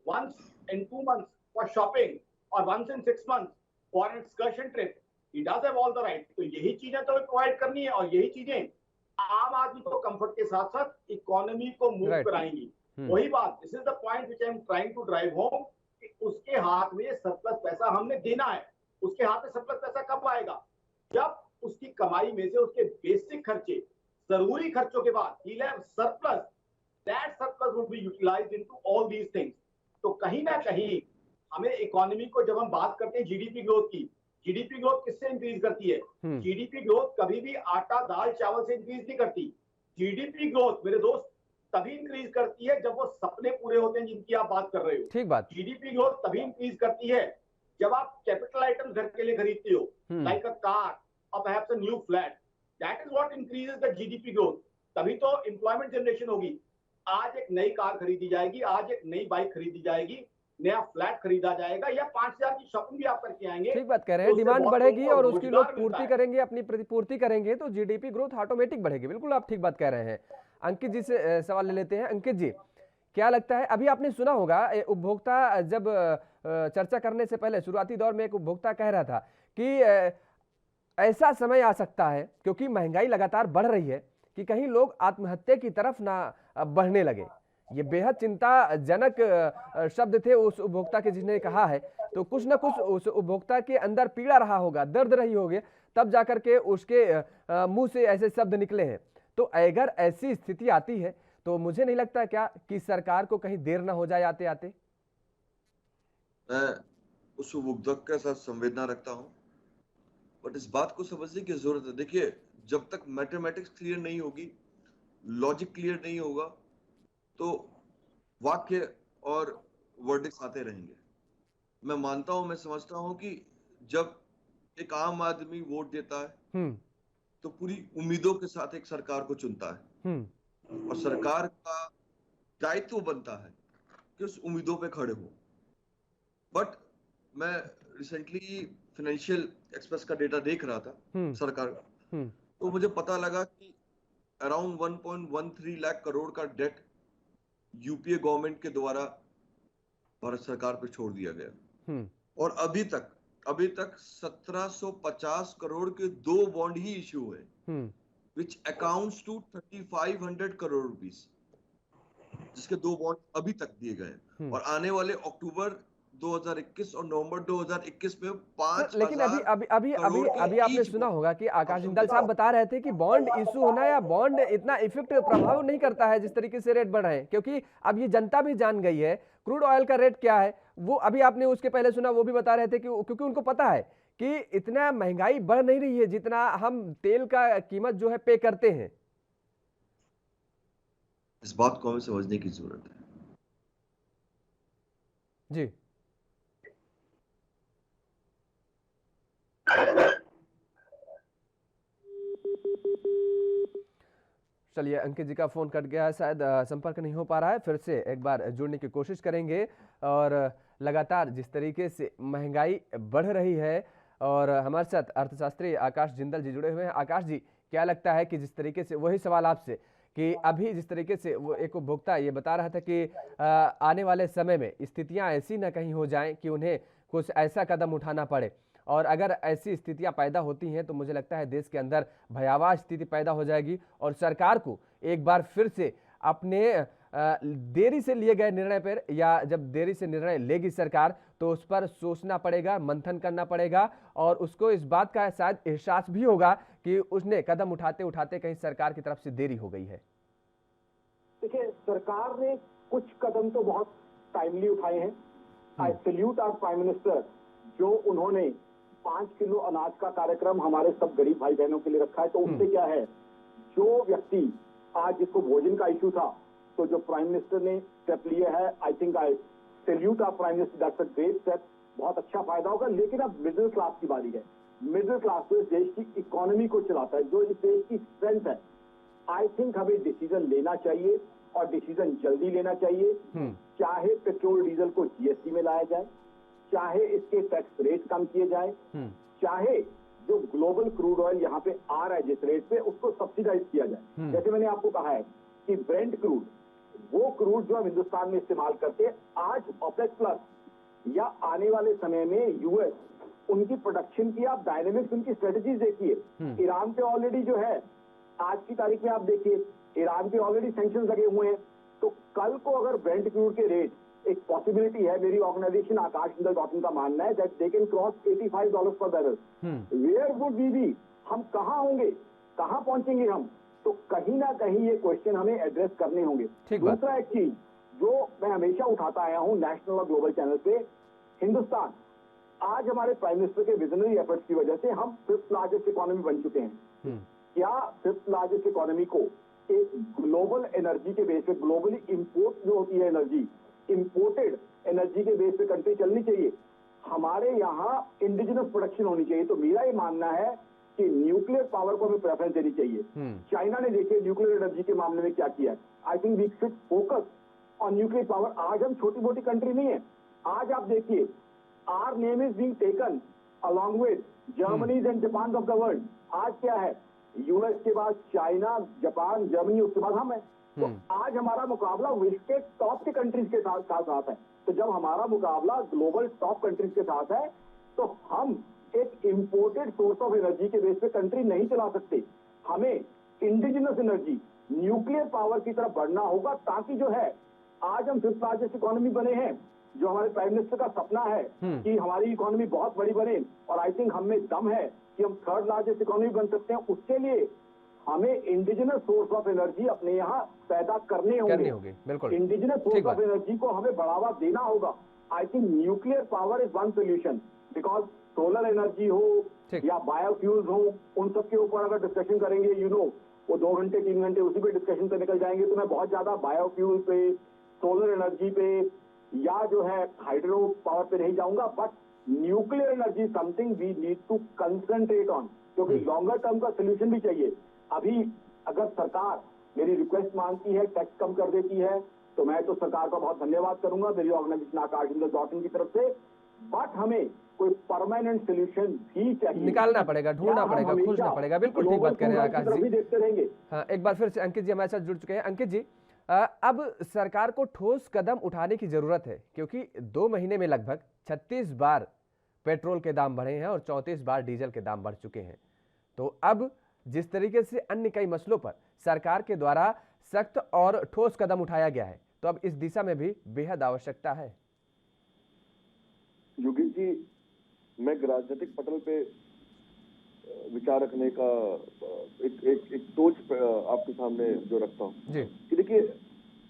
once in 2 months for shopping or once in 6 months for an excursion trip? He does have all the right. तो यही चीजें तो provide करनी है और यही चीजें आम आदमी को कंफर्ट के साथ साथ इकोनॉमी को मूव कराएंगी। वही बात, this is the point which I am trying to drive home, कि उसके हाथ में सरप्लस पैसा हमने देना है। उसके हाथ में सरप्लस पैसा कब आएगा? जब उसकी कमाई में से उसके बेसिक खर्चे, जरूरी खर्चों के बाद he'll have surplus. That surplus would be utilized into all these things. तो कहीं ना कहीं हमें इकोनॉमी को जब हम बात करते हैं जीडीपी ग्रोथ की, जीडीपी ग्रोथ किससे इंक्रीज करती है? जीडीपी ग्रोथ कभी भी आटा दाल चावल से इंक्रीज नहीं करती। जीडीपी ग्रोथ मेरे दोस्त तभी इंक्रीज करती है जब वो सपने पूरे होते हैं जिनकी आप बात कर रहे हो। ठीक बात। जीडीपी ग्रोथ तभी इंक्रीज करती है जब आप कैपिटल आइटम घर के लिए खरीदते हो, लाइक अ कार और perhaps a new flat. That is what increases the GDP growth. तभी तो एम्प्लॉयमेंट जनरेशन होगी। आज एक नई कार खरीदी जाएगी, आज एक नई बाइक खरीदी जाएगी, नया फ्लैट खरीदा जाएगा, या 5,000 की शॉपिंग भी आप करके आएंगे। ठीक बात कह रहे हैं, डिमांड बढ़ेगी और उसकी लोग पूर्ति करेंगे, अपनी प्रतिपूर्ति करेंगे तो जीडीपी ग्रोथ ऑटोमेटिक बढ़ेगी। बिल्कुल आप ठीक बात कह रहे हैं। अंकित जी से सवाल ले लेते हैं। अंकित जी, क्या लगता है, अभी आपने सुना होगा उपभोक्ता जब चर्चा करने से पहले शुरुआती दौर में एक उपभोक्ता कह रहा था कि ऐसा समय आ सकता है क्योंकि महंगाई लगातार बढ़ रही है कि कहीं लोग आत्महत्या की तरफ ना बढ़ने लगे। ये बेहद चिंताजनक शब्द थे उस उपभोक्ता के जिसने कहा है। तो कुछ ना कुछ उस उपभोक्ता के अंदर पीड़ा रहा होगा, दर्द रही होगी, तब जाकर के उसके मुंह से ऐसे शब्द निकले हैं। तो अगर ऐसी स्थिति आती है तो मुझे नहीं लगता क्या कि सरकार को कहीं देर ना हो जाए आते आते। मैं उस उपभोक्ता के साथ संवेदना रखता हूं, बट इस बात को समझने की जरूरत है। देखिए, जब तक मैथमेटिक्स क्लियर नहीं होगी, लॉजिक क्लियर नहीं होगा, तो वाक्य और वर्डिक्स आते रहेंगे। मैं मानता हूं, मैं समझता हूं कि जब एक आम आदमी वोट देता है तो पूरी उम्मीदों के साथ एक सरकार को चुनता है और सरकार का दायित्व बनता है कि उस उम्मीदों पे खड़े हो। बट मैं रिसेंटली फाइनेंशियल एक्सप्रेस का डेटा देख रहा था सरकार का, तो मुझे पता लगा कि अराउंड 1.13 लाख करोड़ का डेट यूपीए गवर्नमेंट के द्वारा भारत सरकार पे छोड़ दिया गया और अभी तक 1750 करोड़ के 2 बॉन्ड ही इश्यू हुए, which accounts to 3500 crore rupees, जिसके 2 बॉन्ड अभी तक दिए गए और आने वाले अक्टूबर 2021 और नवंबर 2021 में 5,000। लेकिन अभी आपने सुना होगा कि आकाश जिंदाल साहब बता रहे थे कि बॉन्ड इशू होना या बॉन्ड इतना इफेक्ट प्रभाव नहीं करता है जिस तरीके से रेट बढ़ रहे हैं, क्योंकि अब ये जनता भी जान गई है क्रूड ऑयल का रेट क्या है। वो अभी आपने उसके पहले सुना, वो भी बता रहे थे कि क्योंकि उनको पता है कि इतना महंगाई बढ़ नहीं रही है जितना हम तेल का कीमत जो है पे करते हैं। इस बात को हमें समझने की जरूरत है। जी, चलिए, अंकित जी का फोन कट गया है, शायद संपर्क नहीं हो पा रहा है। फिर से एक बार जुड़ने की कोशिश करेंगे। और लगातार जिस तरीके से महंगाई बढ़ रही है और हमारे साथ अर्थशास्त्री आकाश जिंदल जी जुड़े हुए हैं। आकाश जी, क्या लगता है कि जिस तरीके से, वही सवाल आपसे कि अभी जिस तरीके से वो एक उपभोक्ता ये बता रहा था कि आने वाले समय में स्थितियां ऐसी न कहीं हो जाएं कि उन्हें कुछ ऐसा कदम उठाना पड़े। और अगर ऐसी स्थितियां पैदा होती हैं तो मुझे लगता है देश के अंदर भयावह स्थिति पैदा हो जाएगी और सरकार को एक बार फिर से अपने देरी से लिए गए निर्णय पर, या जब देरी से निर्णय लेगी सरकार तो उस पर सोचना पड़ेगा, मंथन करना पड़ेगा और उसको इस बात का शायद एहसास भी होगा कि उसने कदम उठाते उठाते कहीं सरकार की तरफ से देरी हो गई है। देखिए, सरकार ने कुछ कदम तो बहुत टाइमली उठाए हैं। I salute our prime minister, जो उन्होंने 5 किलो अनाज का कार्यक्रम हमारे सब गरीब भाई बहनों के लिए रखा है। तो उससे क्या है, जो व्यक्ति आज जिसको भोजन का इश्यू था, तो जो प्राइम मिनिस्टर ने स्टेप लिए है, I think I salute our prime minister, that's a great step. बहुत अच्छा फायदा होगा। लेकिन अब मिडिल क्लास की बारी है। मिडिल क्लास जो इस देश की इकोनॉमी को चलाता है, जो इस देश की स्ट्रेंथ है, आई थिंक हमें डिसीजन लेना चाहिए और डिसीजन जल्दी लेना चाहिए। चाहे पेट्रोल डीजल को जीएसटी में लाया जाए, चाहे इसके टैक्स रेट कम किए जाए, चाहे जो ग्लोबल क्रूड ऑयल यहाँ पे आ रहा है जिस रेट पे, उसको सब्सिडाइज किया जाए। जैसे मैंने आपको कहा है कि ब्रेंट क्रूड, वो क्रूड जो हम हिंदुस्तान में इस्तेमाल करते हैं, आज ओपेक प्लस या आने वाले समय में यूएस, उनकी प्रोडक्शन की आप डायनेमिक्स, उनकी स्ट्रेटेजीज देखिए। ईरान पे ऑलरेडी जो है, आज की तारीख में आप देखिए, ईरान पे ऑलरेडी सैंक्शन लगे हुए हैं। तो कल को अगर ब्रेंट क्रूड के रेट, एक पॉसिबिलिटी है, मेरी ऑर्गेनाइजेशन आकाशगंगा.in का मानना है that they can cross $85 per barrel. Where would we be? हम कहाँ होंगे, कहाँ पहुंचेंगे हम? तो कहीं ना कहीं ये क्वेश्चन हमें एड्रेस करने होंगे। दूसरा एक चीज जो मैं हमेशा उठाता आया हूँ नेशनल और ग्लोबल चैनल पे, हिंदुस्तान आज हमारे प्राइम मिनिस्टर के विजनरी एफर्ट्स की वजह से हम 5th लार्जेस्ट इकोनॉमी बन चुके हैं। क्या 5th लार्जेस्ट इकोनॉमी को एक ग्लोबल एनर्जी के बेस पे, ग्लोबली इंपोर्ट जो होती है एनर्जी, इंपोर्टेड एनर्जी के बेस पे कंट्री चलनी चाहिए? हमारे यहाँ इंडिजिनस प्रोडक्शन होनी चाहिए। तो मेरा ये मानना है कि न्यूक्लियर पावर को हमें प्रेफरेंस देनी चाहिए। चाइना ने देखिए न्यूक्लियर एनर्जी के मामले में क्या किया है। I think we should focus on nuclear power. आज हम छोटी मोटी कंट्री नहीं है। आज आप देखिए, our name is being taken along with Germanys and Japan of the world. आज क्या है, यूएस के बाद चाइना, जापान, जर्मनी, उसके बाद हम है। तो आज हमारा मुकाबला विश्व के टॉप के कंट्रीज के साथ है। तो जब हमारा मुकाबला ग्लोबल टॉप कंट्रीज के साथ है, तो हम एक इंपोर्टेड सोर्स ऑफ एनर्जी के बेस पे कंट्री नहीं चला सकते। हमें इंडिजिनस एनर्जी, न्यूक्लियर पावर की तरफ बढ़ना होगा, ताकि जो है, आज हम 5th लार्जेस्ट इकोनॉमी बने हैं, जो हमारे प्राइम मिनिस्टर का सपना है कि हमारी इकोनॉमी बहुत बड़ी बने, और आई थिंक हम में दम है कि हम 3rd लार्जेस्ट इकोनॉमी बन सकते हैं। उसके लिए हमें इंडिजिनस सोर्स ऑफ एनर्जी अपने यहाँ पैदा करने होंगे। बिल्कुल, इंडिजिनस सोर्स ऑफ एनर्जी को हमें बढ़ावा देना होगा। I think nuclear power is one solution, because solar energy हो या बायोफ्यूल्स हो, उन सब के ऊपर अगर डिस्कशन करेंगे, वो 2 घंटे 3 घंटे उसी पे डिस्कशन पे निकल जाएंगे। तो मैं बहुत ज्यादा बायोफ्यूल पे, सोलर एनर्जी पे या जो है हाइड्रो पावर पे नहीं जाऊंगा। But nuclear energy something we need to concentrate on, क्योंकि लॉन्गर टर्म का सोल्यूशन भी चाहिए। अभी अगर सरकार मेरी रिक्वेस्ट मानती है, टैक्स कम कर देती है, तो मैं तो सरकार का बहुत धन्यवाद करूंगा मेरी ऑर्गेनाइजेशन आकाशगंगा.in की तरफ से। बट हमें कोई परमानेंट सोल्यूशन भी चाहिए, निकालना पड़ेगा, ढूंढना पड़ेगा, खोजना पड़ेगा। बिल्कुल ठीक बात कह रहे हैं आकाश जी। देखते रहेंगे। हाँ, एक बार फिर से अंकित जी हमारे साथ जुड़ चुके हैं। अंकित जी, अब सरकार को ठोस कदम उठाने की जरूरत है, क्योंकि 2 महीने में लगभग 36 बार पेट्रोल के दाम बढ़े हैं और 34 बार डीजल के दाम बढ़ चुके हैं। तो अब जिस तरीके से अन्य कई मसलों पर सरकार के द्वारा सख्त और ठोस कदम उठाया गया है, तो अब इस दिशा में भी बेहद आवश्यकता है। योगेश जी, मैं राजनीतिक पटल पे विचार रखने का एक सोच आपके सामने जो रखता हूँ कि देखिए,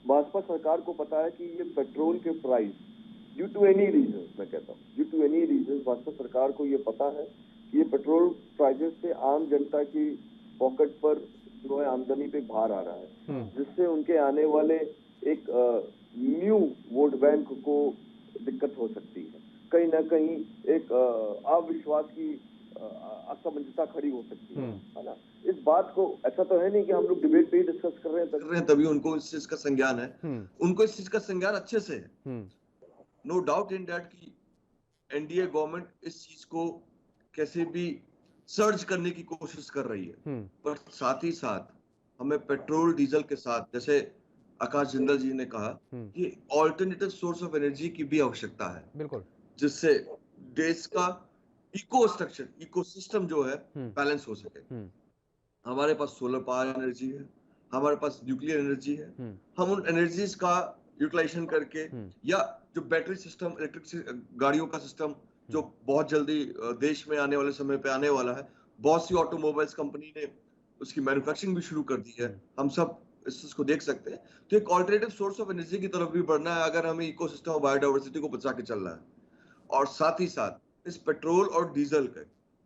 भाजपा सरकार को पता है कि ये पेट्रोल के price due to any reason, मैं कहता हूँ due to any reason, Bhajpa सरकार को ये पता है कि ये पेट्रोल प्राइसेस से आम जनता की पॉकेट पर जो है आमदनी पे भार आ रहा है, जिससे उनके आने वाले एक न्यू वोट बैंक को दिक्कत हो सकती है। कहीं ना कहीं एक अविश्वास की असमंजसता खड़ी हो सकती है ना। इस बात को, ऐसा तो है नहीं कि हम लोग डिबेट पे ही डिस्कस कर रहे हैं तभी उनको इस चीज का संज्ञान है। उनको इस चीज का संज्ञान अच्छे से है। नो डाउट इन दैट कि एनडीए गवर्नमेंट इस चीज को कैसे भी सर्ज करने की कोशिश कर रही है, पर साथ ही साथ हमें पेट्रोल डीजल के साथ, जैसे आकाश जिंदल जी ने कहा, कि ऑल्टरनेटिव सोर्स ऑफ एनर्जी की भी आवश्यकता है। बिल्कुल, जिससे देश का इकोसिस्टम जो है बैलेंस हो सके। हमारे पास सोलर पावर एनर्जी है, हमारे पास न्यूक्लियर एनर्जी है, हम उन एनर्जीज का यूटिलाइजेशन करके या जो बैटरी सिस्टम, इलेक्ट्रिक गाड़ियों का सिस्टम जो बहुत जल्दी देश में आने वाले समय पे आने वाला है, बहुत सी ऑटोमोबाइल्स कंपनी ने उसकी मैन्युफैक्चरिंग भी शुरू कर दी है, हम सब इस चीज को देख सकते हैं। तो एक ऑल्टरनेटिव सोर्स ऑफ एनर्जी की तरफ भी बढ़ना है अगर हमें इकोसिस्टम और बायोडाइवर्सिटी को बचा के चलना है। और साथ ही साथ इस पेट्रोल और डीजल का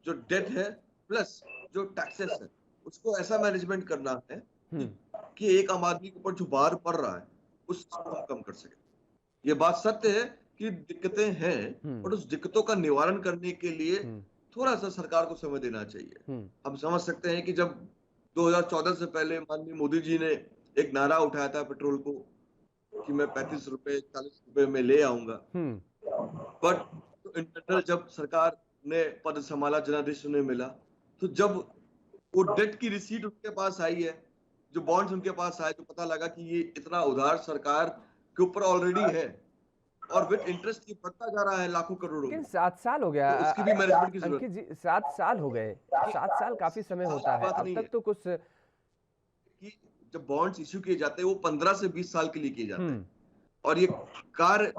जो डेट है प्लस जो टैक्सेस है उसको ऐसा मैनेजमेंट करना है कि एक आम आदमी के ऊपर जो भार पड़ रहा है उसको हम कम कर सके। ये बात सत्य है कि दिक्कतें हैं और उस दिक्कतों का निवारण करने के लिए थोड़ा सा सरकार को समय देना चाहिए। हम समझ सकते हैं कि जब 2014 से पहले माननीय मोदी जी ने एक नारा उठाया था पेट्रोल को कि मैं 35 रुपए 40 रुपए में ले आऊंगा, बट इन जनरल जब सरकार ने पद संभाला, जनादेश उन्हें मिला, तो जब वो डेट की रिसीट उनके पास आई है, जो बॉन्ड्स उनके पास आए, तो पता लगा कि ये इतना उधार सरकार के ऊपर ऑलरेडी है और विद इंटरेस्ट की बढ़ता जा रहा है लाखों करोड़ों। लेकिन 7 साल हो गया, तो उसकी भी मैनेजमेंट की जरूरत है। अंकित जी 7 साल हो गए, 7 साल काफी समय होता है, अब तक तो कुछ कि जब बॉन्ड्स इश्यू किए जाते हैं वो 15 से 20 साल के लिए किए जाते हैं और ये कार्य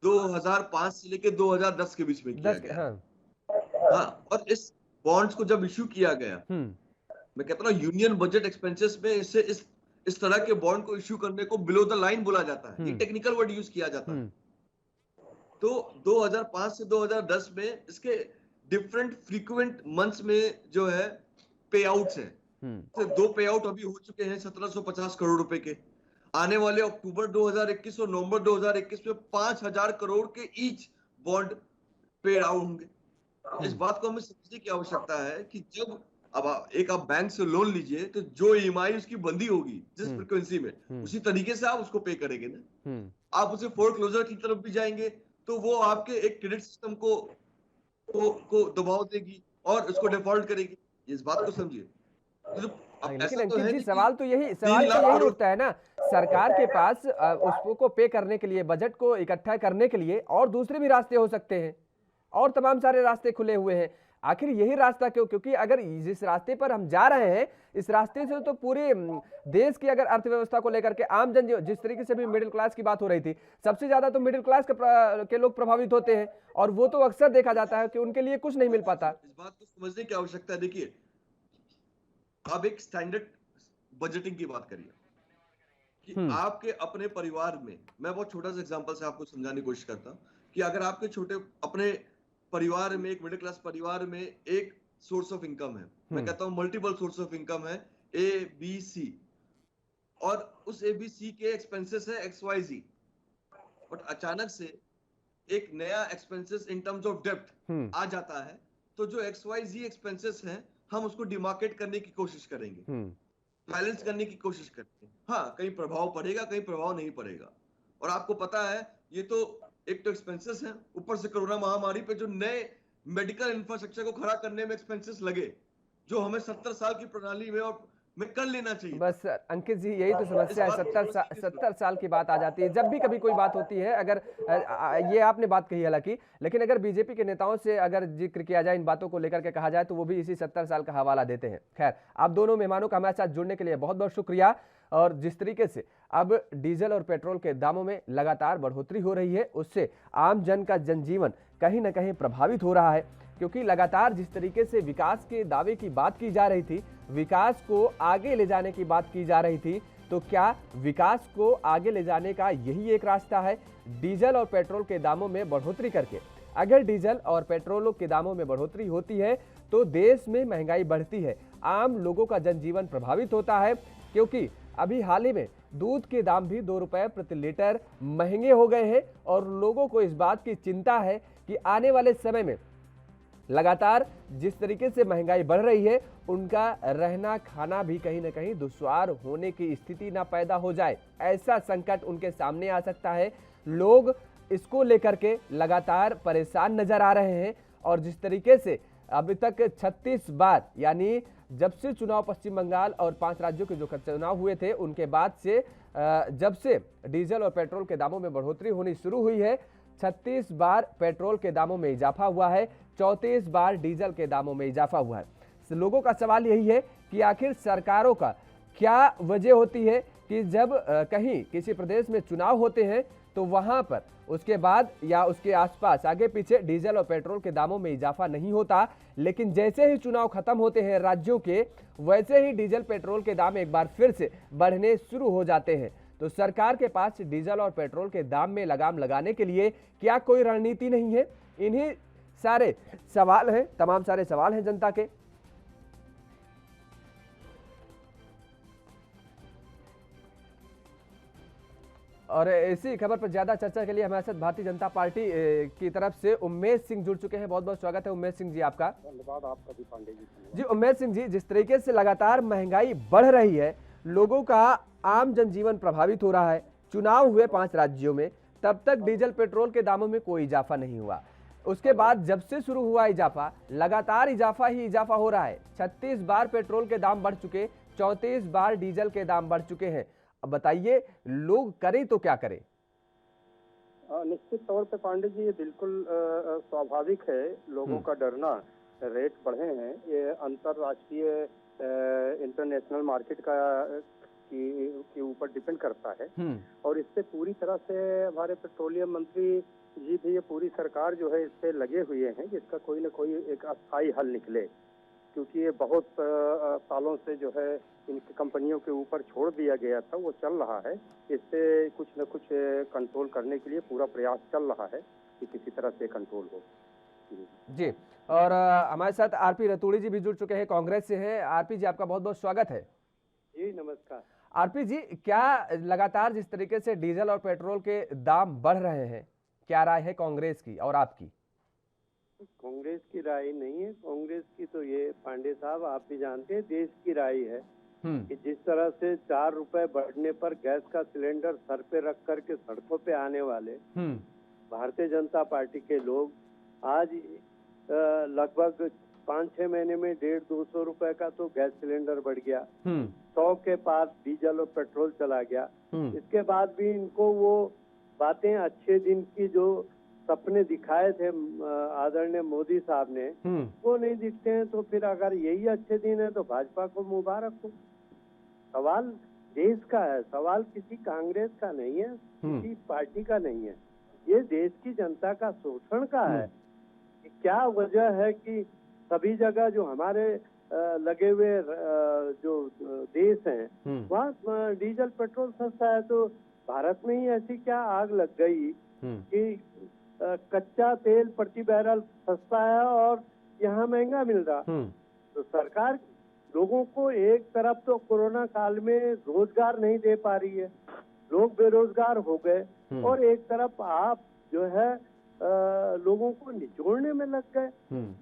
2005 से लेकर 2010 के बीच में किया गया। हाँ, और इस बॉन्ड्स को जब इश्यू किया गया, मैं कहता हूँ यूनियन बजट एक्सपेंसेस में इसे इस तरह के बॉन्ड को इश्यू करने को बिलो द लाइन बोला जाता है, ये टेक्निकल वर्ड यूज किया जाता है। तो 2005 से 2010 में इसके डिफरेंट फ्रीक्वेंट मंथ्स में जो है पे आउट्स है, तो 2 पे आउट अभी हो चुके हैं 1750 करोड़ रुपए के। आने वाले अक्टूबर 2021 और नवंबर 2021 में 5000 करोड़ के ईच बॉन्ड पे आउट होंगे। इस बात को हमें समझने की आवश्यकता है कि जब अब आप बैंक से लोन लीजिए तो जो ईएमआई उसकी बंदी होगी जिस फ्रीक्वेंसी में, उसी तरीके से आप उसको पे करेंगे ना। आप उसे फोरक्लोजर की तरफ भी जाएंगे तो वो आपके एक क्रेडिट सिस्टम को दबाव देगी और उसको डिफॉल्ट करेगी। इस बात को समझिए। लेकिन अंकित जी सवाल तो यही उठता है ना, सरकार के पास उसको पे करने के लिए, बजट को इकट्ठा करने के लिए और दूसरे भी रास्ते हो सकते हैं और तमाम सारे रास्ते खुले हुए हैं। आखिर यही रास्ता क्यों? क्योंकि अगर जिस रास्ते पर हम जा रहे हैं इस रास्ते से तो पूरे देश की अगर अर्थव्यवस्था को लेकर के आम जन, जिस तरीके से भी मिडिल क्लास की बात हो रही थी, सबसे ज्यादा तो मिडिल क्लास के लोग प्रभावित होते हैं और वो तो अक्सर देखा जाता है कि उनके लिए कुछ नहीं मिल पाता। इस बात को समझने की आवश्यकता है। देखिए, आप एक स्टैंडर्ड बजटिंग की बात करिए कि आपके अपने परिवार में, मैं बहुत छोटा सा एग्जांपल से आपको समझाने की कोशिश करता हूं कि अगर आपके छोटे अपने परिवार में, एक मिडिल क्लास परिवार में एक सोर्स ऑफ इनकम है, मैं कहता हूं मल्टीपल सोर्स ऑफ इनकम है, ए बी सी, और उस ए बी सी के एक्सपेंसेस है XYZ, बट अचानक से एक नया expenses in terms of depth आ जाता है, तो जो XYZ एक्सपेंसेस हैं हम उसको डिमार्केट करने की कोशिश करेंगे, बैलेंस करने की कोशिश करते हैं। हाँ, कहीं प्रभाव पड़ेगा, कहीं प्रभाव नहीं पड़ेगा। और आपको पता है ये तो एक तो एक्सपेंसेस है, ऊपर से कोरोना महामारी पे जो नए मेडिकल इंफ्रास्ट्रक्चर को खड़ा करने में एक्सपेंसेस लगे, जो हमें 70 साल की प्रणाली में और में कर लेना चाहिए। बस अंकित जी यही तो समस्या है, 70 साल की बात आ जाती है जब भी कभी कोई बात होती है। अगर ये आपने बात कही हालांकि, लेकिन अगर बीजेपी के नेताओं से अगर जिक्र किया जाए, इन बातों को लेकर के कहा जाए, तो वो भी इसी 70 साल का हवाला देते हैं। खैर, आप दोनों मेहमानों का हमारे साथ जुड़ने के लिए बहुत बहुत शुक्रिया। और जिस तरीके से अब डीजल और पेट्रोल के दामों में लगातार बढ़ोतरी हो रही है, उससे आम जन का जनजीवन कहीं ना कहीं प्रभावित हो रहा है, क्योंकि लगातार जिस तरीके से विकास के दावे की बात की जा रही थी, विकास को आगे ले जाने की बात की जा रही थी, तो क्या विकास को आगे ले जाने का यही एक रास्ता है? डीजल और पेट्रोल के दामों में बढ़ोतरी करके, अगर डीजल और पेट्रोल के दामों में बढ़ोतरी होती है तो देश में महंगाई बढ़ती है, आम लोगों का जनजीवन प्रभावित होता है। क्योंकि अभी हाल ही में दूध के दाम भी 2 रुपए प्रति लीटर महंगे हो गए हैं और लोगों को इस बात की चिंता है कि आने वाले समय में लगातार जिस तरीके से महंगाई बढ़ रही है, उनका रहना खाना भी कहीं ना कहीं दुश्वार होने की स्थिति ना पैदा हो जाए, ऐसा संकट उनके सामने आ सकता है। लोग इसको लेकर के लगातार परेशान नजर आ रहे हैं और जिस तरीके से अभी तक 36 बार, यानी जब से चुनाव पश्चिम बंगाल और 5 राज्यों के जो चुनाव हुए थे उनके बाद से जब से डीजल और पेट्रोल के दामों में बढ़ोतरी होनी शुरू हुई है, 36 बार पेट्रोल के दामों में इजाफा हुआ है, 34 बार डीजल के दामों में इजाफा हुआ है। लोगों का सवाल यही है कि आखिर सरकारों का क्या वजह होती है कि जब कहीं किसी प्रदेश में चुनाव होते हैं तो वहां पर उसके बाद या उसके आसपास आगे पीछे डीजल और पेट्रोल के दामों में इजाफा नहीं होता, लेकिन जैसे ही चुनाव खत्म होते हैं राज्यों के, वैसे ही डीजल पेट्रोल के दाम एक बार फिर से बढ़ने शुरू हो जाते हैं। तो सरकार के पास डीजल और पेट्रोल के दाम में लगाम लगाने के लिए क्या कोई रणनीति नहीं है? इन्हीं सारे सवाल हैं, तमाम सारे सवाल हैं जनता के। और इसी खबर पर ज्यादा चर्चा के लिए हमारे साथ भारतीय जनता पार्टी की तरफ से उमेश सिंह जुड़ चुके हैं। बहुत बहुत स्वागत है उमेश सिंह जी आपका। धन्यवाद आपका भी पांडे जी। जी उमेश सिंह जी, जिस तरीके से लगातार महंगाई बढ़ रही है, लोगों का आम जनजीवन प्रभावित हो रहा है, चुनाव हुए 5 राज्यों में, तब तक डीजल पेट्रोल के दामों में कोई इजाफा नहीं हुआ। उसके बाद जब से शुरू हुआ इजाफा, लगातार इजाफा ही इजाफा हो रहा है। 36 बार पेट्रोल के दाम बढ़ चुके, 34 बार डीजल के दाम बढ़ चुके हैं। अब बताइए लोग करें तो क्या करें? निश्चित तौर पे पांडे जी ये बिल्कुल स्वाभाविक है, लोगों का डरना। रेट बढ़े हैं, ये अंतरराष्ट्रीय इंटरनेशनल मार्केट के ऊपर डिपेंड करता है और इससे पूरी तरह से हमारे पेट्रोलियम मंत्री जी भी, ये पूरी सरकार जो है इससे लगे हुए हैं कि इसका कोई न कोई एक अस्थायी हल निकले, क्योंकि ये बहुत सालों से जो है इनकी कंपनियों के ऊपर छोड़ दिया गया था, वो चल रहा है। इससे कुछ न कुछ कंट्रोल करने के लिए पूरा प्रयास चल रहा है कि किसी तरह से कंट्रोल हो। जी, और हमारे साथ आरपी रतूड़ी जी भी जुड़ चुके हैं, कांग्रेस से हैं। आरपी जी आपका बहुत बहुत स्वागत है। जी नमस्कार। आरपी जी, क्या लगातार जिस तरीके से डीजल और पेट्रोल के दाम बढ़ रहे हैं, क्या राय है कांग्रेस की और आपकी? कांग्रेस की राय नहीं है, कांग्रेस की तो ये पांडे साहब आप भी जानते हैं, देश की राय है कि जिस तरह से 4 रुपए बढ़ने पर गैस का सिलेंडर सर पे रख करके सड़कों पे आने वाले भारतीय जनता पार्टी के लोग आज लगभग 5-6 महीने में 150-200 रुपए का तो गैस सिलेंडर बढ़ गया, 100 के पास डीजल और पेट्रोल चला गया। इसके बाद भी इनको वो बातें, अच्छे दिन की जो सपने दिखाए थे आदरणीय मोदी साहब ने, वो नहीं दिखते हैं। तो फिर अगर यही अच्छे दिन है तो भाजपा को मुबारक हो। सवाल देश का है, सवाल किसी कांग्रेस का नहीं है, किसी पार्टी का नहीं है, ये देश की जनता का शोषण का है। क्या वजह है कि सभी जगह जो हमारे लगे हुए जो देश हैं वहाँ डीजल पेट्रोल सस्ता है, तो भारत में ही ऐसी क्या आग लग गई कि कच्चा तेल प्रति बैरल सस्ता है और यहाँ महंगा मिल रहा। तो सरकार लोगों को एक तरफ तो कोरोना काल में रोजगार नहीं दे पा रही है, लोग बेरोजगार हो गए, और एक तरफ आप जो है लोगों को निचोड़ने में लग गए।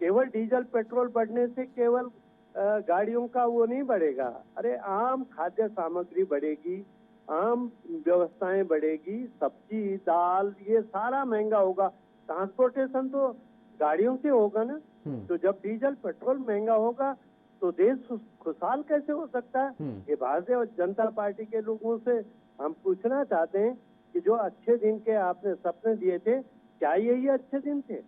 केवल डीजल पेट्रोल बढ़ने से केवल गाड़ियों का वो नहीं बढ़ेगा, अरे आम खाद्य सामग्री बढ़ेगी, आम व्यवस्थाएं बढ़ेगी, सब्जी दाल ये सारा महंगा होगा। ट्रांसपोर्टेशन तो गाड़ियों से होगा ना, तो जब डीजल पेट्रोल महंगा होगा तो देश खुशहाल कैसे हो सकता है? ये भारतीय जनता पार्टी के लोगों से हम पूछना चाहते हैं कि जो अच्छे दिन के आपने सपने दिए थे, क्या यही अच्छे दिन थे?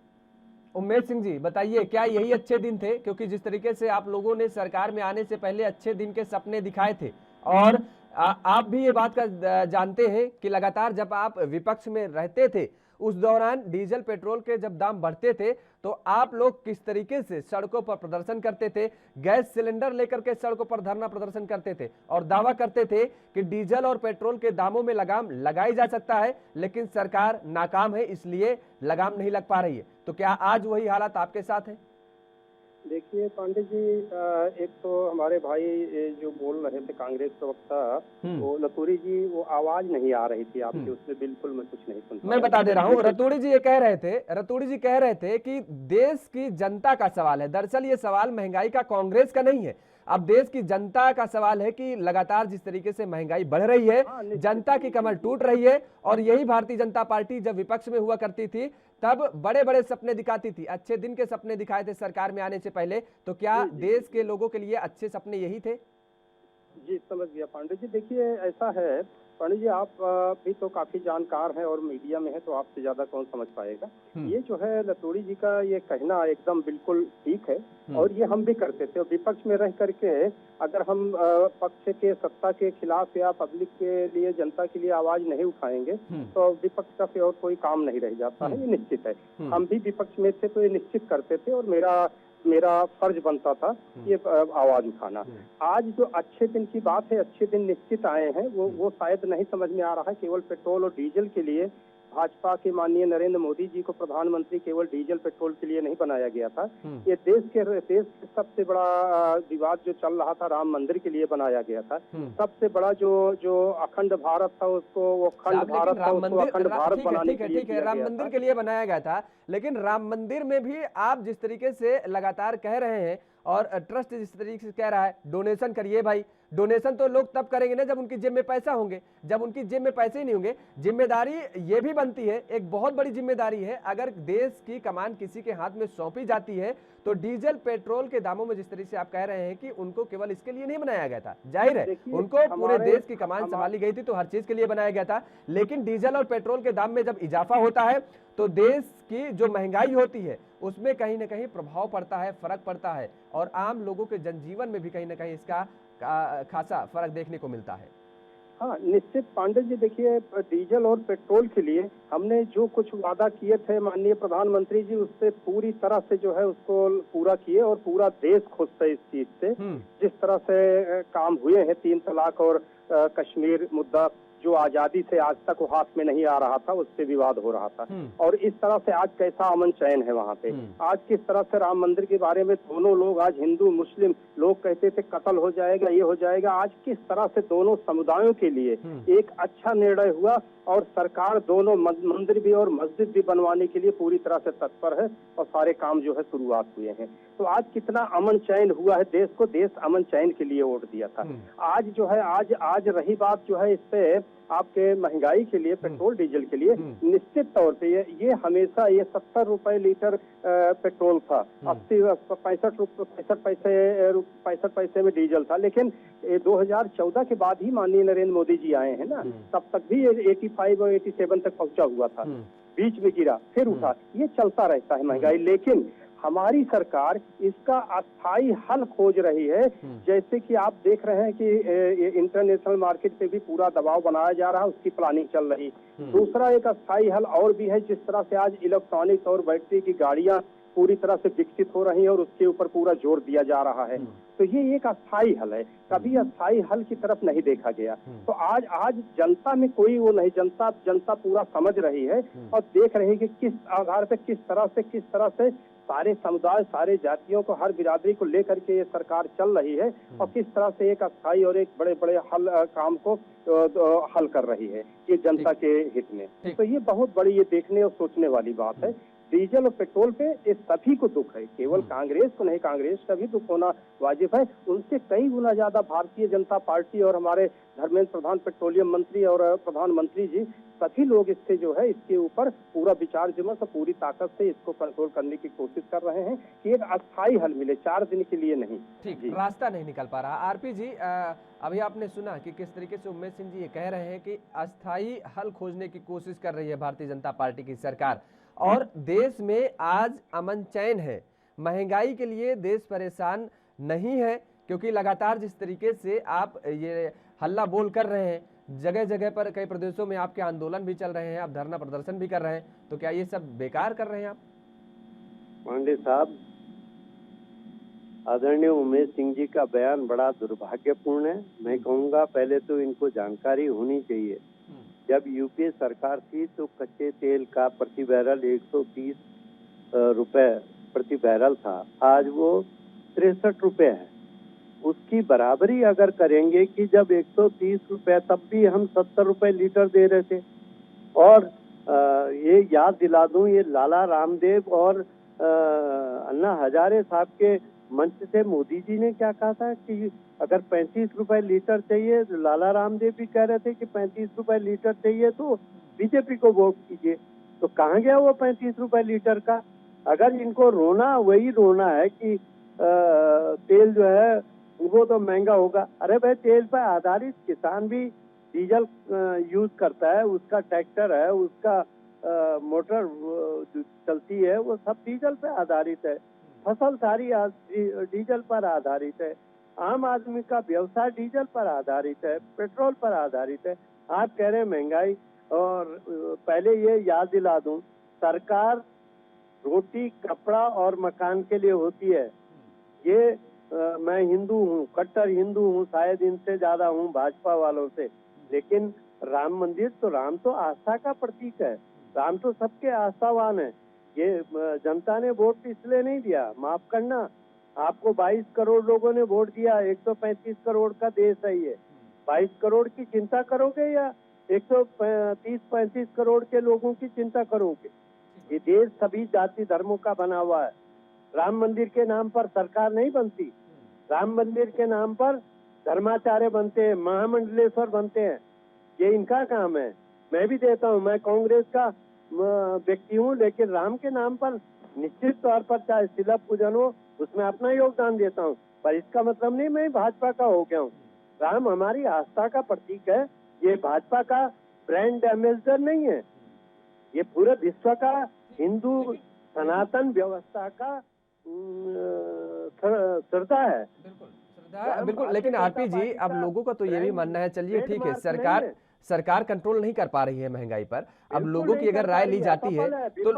उमेश सिंह जी बताइए, क्या यही अच्छे दिन थे? क्योंकि जिस तरीके से आप लोगों ने सरकार में आने से पहले अच्छे दिन के सपने दिखाए थे, और आप भी ये बात का जानते हैं कि लगातार जब आप विपक्ष में रहते थे उस दौरान डीजल पेट्रोल के जब दाम बढ़ते थे तो आप लोग किस तरीके से सड़कों पर प्रदर्शन करते थे, गैस सिलेंडर लेकर के सड़कों पर धरना प्रदर्शन करते थे और दावा करते थे कि डीजल और पेट्रोल के दामों में लगाम लगाई जा सकता है, लेकिन सरकार नाकाम है इसलिए लगाम नहीं लग पा रही है। तो क्या आज वही हालात आपके साथ है? देखिए पांडे जी, एक तो हमारे भाई जो बोल रहे थे कांग्रेस प्रवक्ता, वो रतूड़ी जी, वो आवाज नहीं आ रही थी आपकी, उसमें बिल्कुल मैं कुछ नहीं सुन। मैं बता दे रहा हूँ, रतूड़ी जी कह रहे थे कि देश की जनता का सवाल है। दरअसल ये सवाल महंगाई का कांग्रेस का नहीं है, अब देश की जनता का सवाल है कि लगातार जिस तरीके से महंगाई बढ़ रही है, जनता की कमर टूट रही है, और यही भारतीय जनता पार्टी जब विपक्ष में हुआ करती थी तब बड़े बड़े सपने दिखाती थी, अच्छे दिन के सपने दिखाए थे सरकार में आने से पहले। तो क्या देश के लोगों के लिए अच्छे सपने यही थे? जी समझ गया पांडे जी। देखिए ऐसा है पंडित जी, आप भी तो काफी जानकार हैं और मीडिया में है, तो आपसे ज्यादा कौन समझ पाएगा। ये जो है लतूड़ी जी का ये कहना एकदम बिल्कुल ठीक है, और ये हम भी करते थे। और विपक्ष में रह करके अगर हम पक्ष के, सत्ता के खिलाफ या पब्लिक के लिए, जनता के लिए आवाज नहीं उठाएंगे तो विपक्ष का फिर और कोई काम नहीं रह जाता है, ये निश्चित है। हम भी विपक्ष में थे तो ये निश्चित करते थे, और मेरा फर्ज बनता था ये आवाज उठाना। आज जो अच्छे दिन की बात है, अच्छे दिन निश्चित आए हैं, वो शायद नहीं समझ में आ रहा है। केवल पेट्रोल और डीजल के लिए भाजपा के माननीय नरेंद्र मोदी जी को प्रधानमंत्री केवल डीजल पेट्रोल के लिए नहीं बनाया गया था। ये देश के सबसे बड़ा विवाद जो चल रहा था, राम मंदिर के लिए बनाया गया था। सबसे बड़ा जो अखंड भारत था, उसको वो खंड भारत था, उसको अखंड भारत बनाने के लिए राम मंदिर के लिए बनाया गया था। लेकिन राम मंदिर में भी आप जिस तरीके से लगातार कह रहे हैं, और ट्रस्ट जिस तरीके से कह रहा है डोनेशन करिए भाई, डोनेशन तो लोग तब करेंगे ना जब उनकी जेब में पैसा होंगे। जब उनकी जेब में पैसे ही नहीं होंगे, जिम्मेदारी ये भी बनती है, एक बहुत बड़ी जिम्मेदारी है। अगर देश की कमान किसी के हाथ में सौंपी जाती है तो डीजल पेट्रोल के दामों में जिस तरीके से आप कह रहे हैं कि उनको केवल इसके लिए नहीं बनाया गया था, जाहिर है उनको पूरे देश की कमान संभाली गई थी तो हर चीज के लिए बनाया गया था। लेकिन डीजल और पेट्रोल के दाम में जब इजाफा होता है तो देश की जो महंगाई होती है उसमें कहीं ना कहीं प्रभाव पड़ता है, फर्क पड़ता है, और आम लोगों के जनजीवन में भी कहीं ना कहीं इसका खासा फर्क देखने को मिलता है। हाँ, निश्चित पांडे जी। देखिए, डीजल और पेट्रोल के लिए हमने जो कुछ वादा किए थे माननीय प्रधानमंत्री जी, उससे पूरी तरह से जो है उसको पूरा किए, और पूरा देश खुश है इस चीज से। जिस तरह से काम हुए हैं, 3 तलाक और कश्मीर मुद्दा जो आजादी से आज तक वो हाथ में नहीं आ रहा था, उससे विवाद हो रहा था, और इस तरह से आज कैसा अमन चैन है वहाँ पे। आज किस तरह से राम मंदिर के बारे में दोनों लोग, आज हिंदू मुस्लिम लोग कहते थे कत्ल हो जाएगा, ये हो जाएगा, आज किस तरह से दोनों समुदायों के लिए एक अच्छा निर्णय हुआ, और सरकार दोनों मंदिर भी और मस्जिद भी बनवाने के लिए पूरी तरह से तत्पर है, और सारे काम जो है शुरुआत हुए हैं। तो आज कितना अमन चैन हुआ है देश को, देश अमन चैन के लिए वोट दिया था। आज जो है आज रही बात जो है इस पे आपके महंगाई के लिए, पेट्रोल डीजल के लिए, निश्चित तौर पे ये हमेशा ये 70 रुपए लीटर पेट्रोल था, 65 पैसे में डीजल था। लेकिन 2014 के बाद ही माननीय नरेंद्र मोदी जी आए हैं ना, तब तक भी 85 और 87 तक पहुंचा हुआ था, बीच में गिरा फिर उठा, ये चलता रहता है महंगाई। लेकिन हमारी सरकार इसका अस्थायी हल खोज रही है। जैसे कि आप देख रहे हैं कि इंटरनेशनल मार्केट पे भी पूरा दबाव बनाया जा रहा है, उसकी प्लानिंग चल रही। दूसरा एक अस्थायी हल और भी है, जिस तरह से आज इलेक्ट्रॉनिक्स और बैटरी की गाड़ियां पूरी तरह से विकसित हो रही है और उसके ऊपर पूरा जोर दिया जा रहा है। तो ये एक अस्थायी हल है, कभी अस्थायी हल की तरफ नहीं देखा गया। तो आज जनता में कोई वो नहीं, जनता पूरा समझ रही है और देख रही है कि किस आधार पे किस तरह से सारे समुदाय, सारे जातियों को, हर बिरादरी को लेकर के ये सरकार चल रही है, और किस तरह से एक अस्थायी और एक बड़े बड़े काम को हल कर रही है ये जनता के हित में। तो ये बहुत बड़ी, ये देखने और सोचने वाली बात है। डीजल और पेट्रोल पे ये सभी को दुख है, केवल कांग्रेस को नहीं, कांग्रेस का भी दुख होना वाजिब है। उनसे कई गुना ज्यादा भारतीय जनता पार्टी और हमारे धर्मेंद्र प्रधान पेट्रोलियम मंत्री और प्रधानमंत्री जी, सभी लोग इससे जो है इसके ऊपर पूरा विचार विमर्श और पूरी ताकत से इसको कंट्रोल करने की कोशिश कर रहे हैं कि एक अस्थायी हल मिले, 4 दिन के लिए नहीं। ठीक, रास्ता नहीं निकल पा रहा। आरपी जी, अभी आपने सुना कि किस तरीके से उमेश सिंह जी ये कह रहे हैं कि अस्थायी हल खोजने की कोशिश कर रही है भारतीय जनता पार्टी की सरकार, और देश में आज अमन चैन है, महंगाई के लिए देश परेशान नहीं है, क्योंकि लगातार जिस तरीके से आप ये हल्ला बोल कर रहे हैं, जगह जगह पर कई प्रदेशों में आपके आंदोलन भी चल रहे हैं, आप धरना प्रदर्शन भी कर रहे हैं, तो क्या ये सब बेकार कर रहे हैं आप? पांडे साहब, आदरणीय उमेश सिंह जी का बयान बड़ा दुर्भाग्यपूर्ण है। मैं कहूँगा पहले तो इनको जानकारी होनी चाहिए, जब यूपीए सरकार थी तो कच्चे तेल का प्रति बैरल 130 रुपए प्रति बैरल था, आज वो 63 रुपए है। उसकी बराबरी अगर करेंगे कि जब 130 रुपए, तब भी हम 70 रुपए लीटर दे रहे थे। और ये याद दिला दूं, ये लाला रामदेव और अन्ना हजारे साहब के मंच से मोदी जी ने क्या कहा था कि अगर 35 रुपए लीटर चाहिए, तो लाला रामदेव भी कह रहे थे कि 35 रुपए लीटर चाहिए तो बीजेपी को वोट कीजिए। तो कहाँ गया वो 35 रुपए लीटर का? अगर इनको रोना वही रोना है कि तेल जो है वो तो महंगा होगा। अरे भाई, तेल पर आधारित किसान भी डीजल यूज करता है, उसका ट्रैक्टर है, उसका मोटर जो चलती है वो सब डीजल पे आधारित है, फसल सारी डीजल पर आधारित है, आम आदमी का व्यवसाय डीजल पर आधारित है, पेट्रोल पर आधारित है। आप कह रहे हैं महंगाई, और पहले ये याद दिला दूं, सरकार रोटी, कपड़ा और मकान के लिए होती है। ये मैं हिंदू हूँ, कट्टर हिंदू हूँ, शायद इनसे ज्यादा हूँ भाजपा वालों से, लेकिन राम मंदिर तो, राम तो आस्था का प्रतीक है, राम तो सबके आस्थावान है। ये जनता ने वोट इसलिए नहीं दिया, माफ करना, आपको 22 करोड़ लोगों ने वोट दिया, 135 करोड़ का देश है ये, 22 करोड़ की चिंता करोगे या 130-35 करोड़ के लोगों की चिंता करोगे? ये देश सभी जाति धर्मों का बना हुआ है। राम मंदिर के नाम पर सरकार नहीं बनती, राम मंदिर के नाम पर धर्माचार्य बनते हैं, महामंडलेश्वर बनते हैं, ये इनका काम है। मैं भी देता हूँ, मैं कांग्रेस का व्यक्ति हूँ, लेकिन राम के नाम पर निश्चित तौर पर चाहे शिला पूजन हो, उसमें अपना योगदान देता हूँ, पर इसका मतलब नहीं मैं भाजपा का हो गया हूँ। राम हमारी आस्था का प्रतीक है, ये भाजपा का ब्रांड एम्बेसडर नहीं है, ये पूरे विश्व का हिंदू सनातन व्यवस्था का श्रद्धा है। बिल्कुल, लेकिन आरपी जी, अब लोगों का तो ये भी मानना है, चलिए ठीक है, सरकार कंट्रोल नहीं कर पा रही है महंगाई पर, अब लोगों की अगर राय ली जाती है तो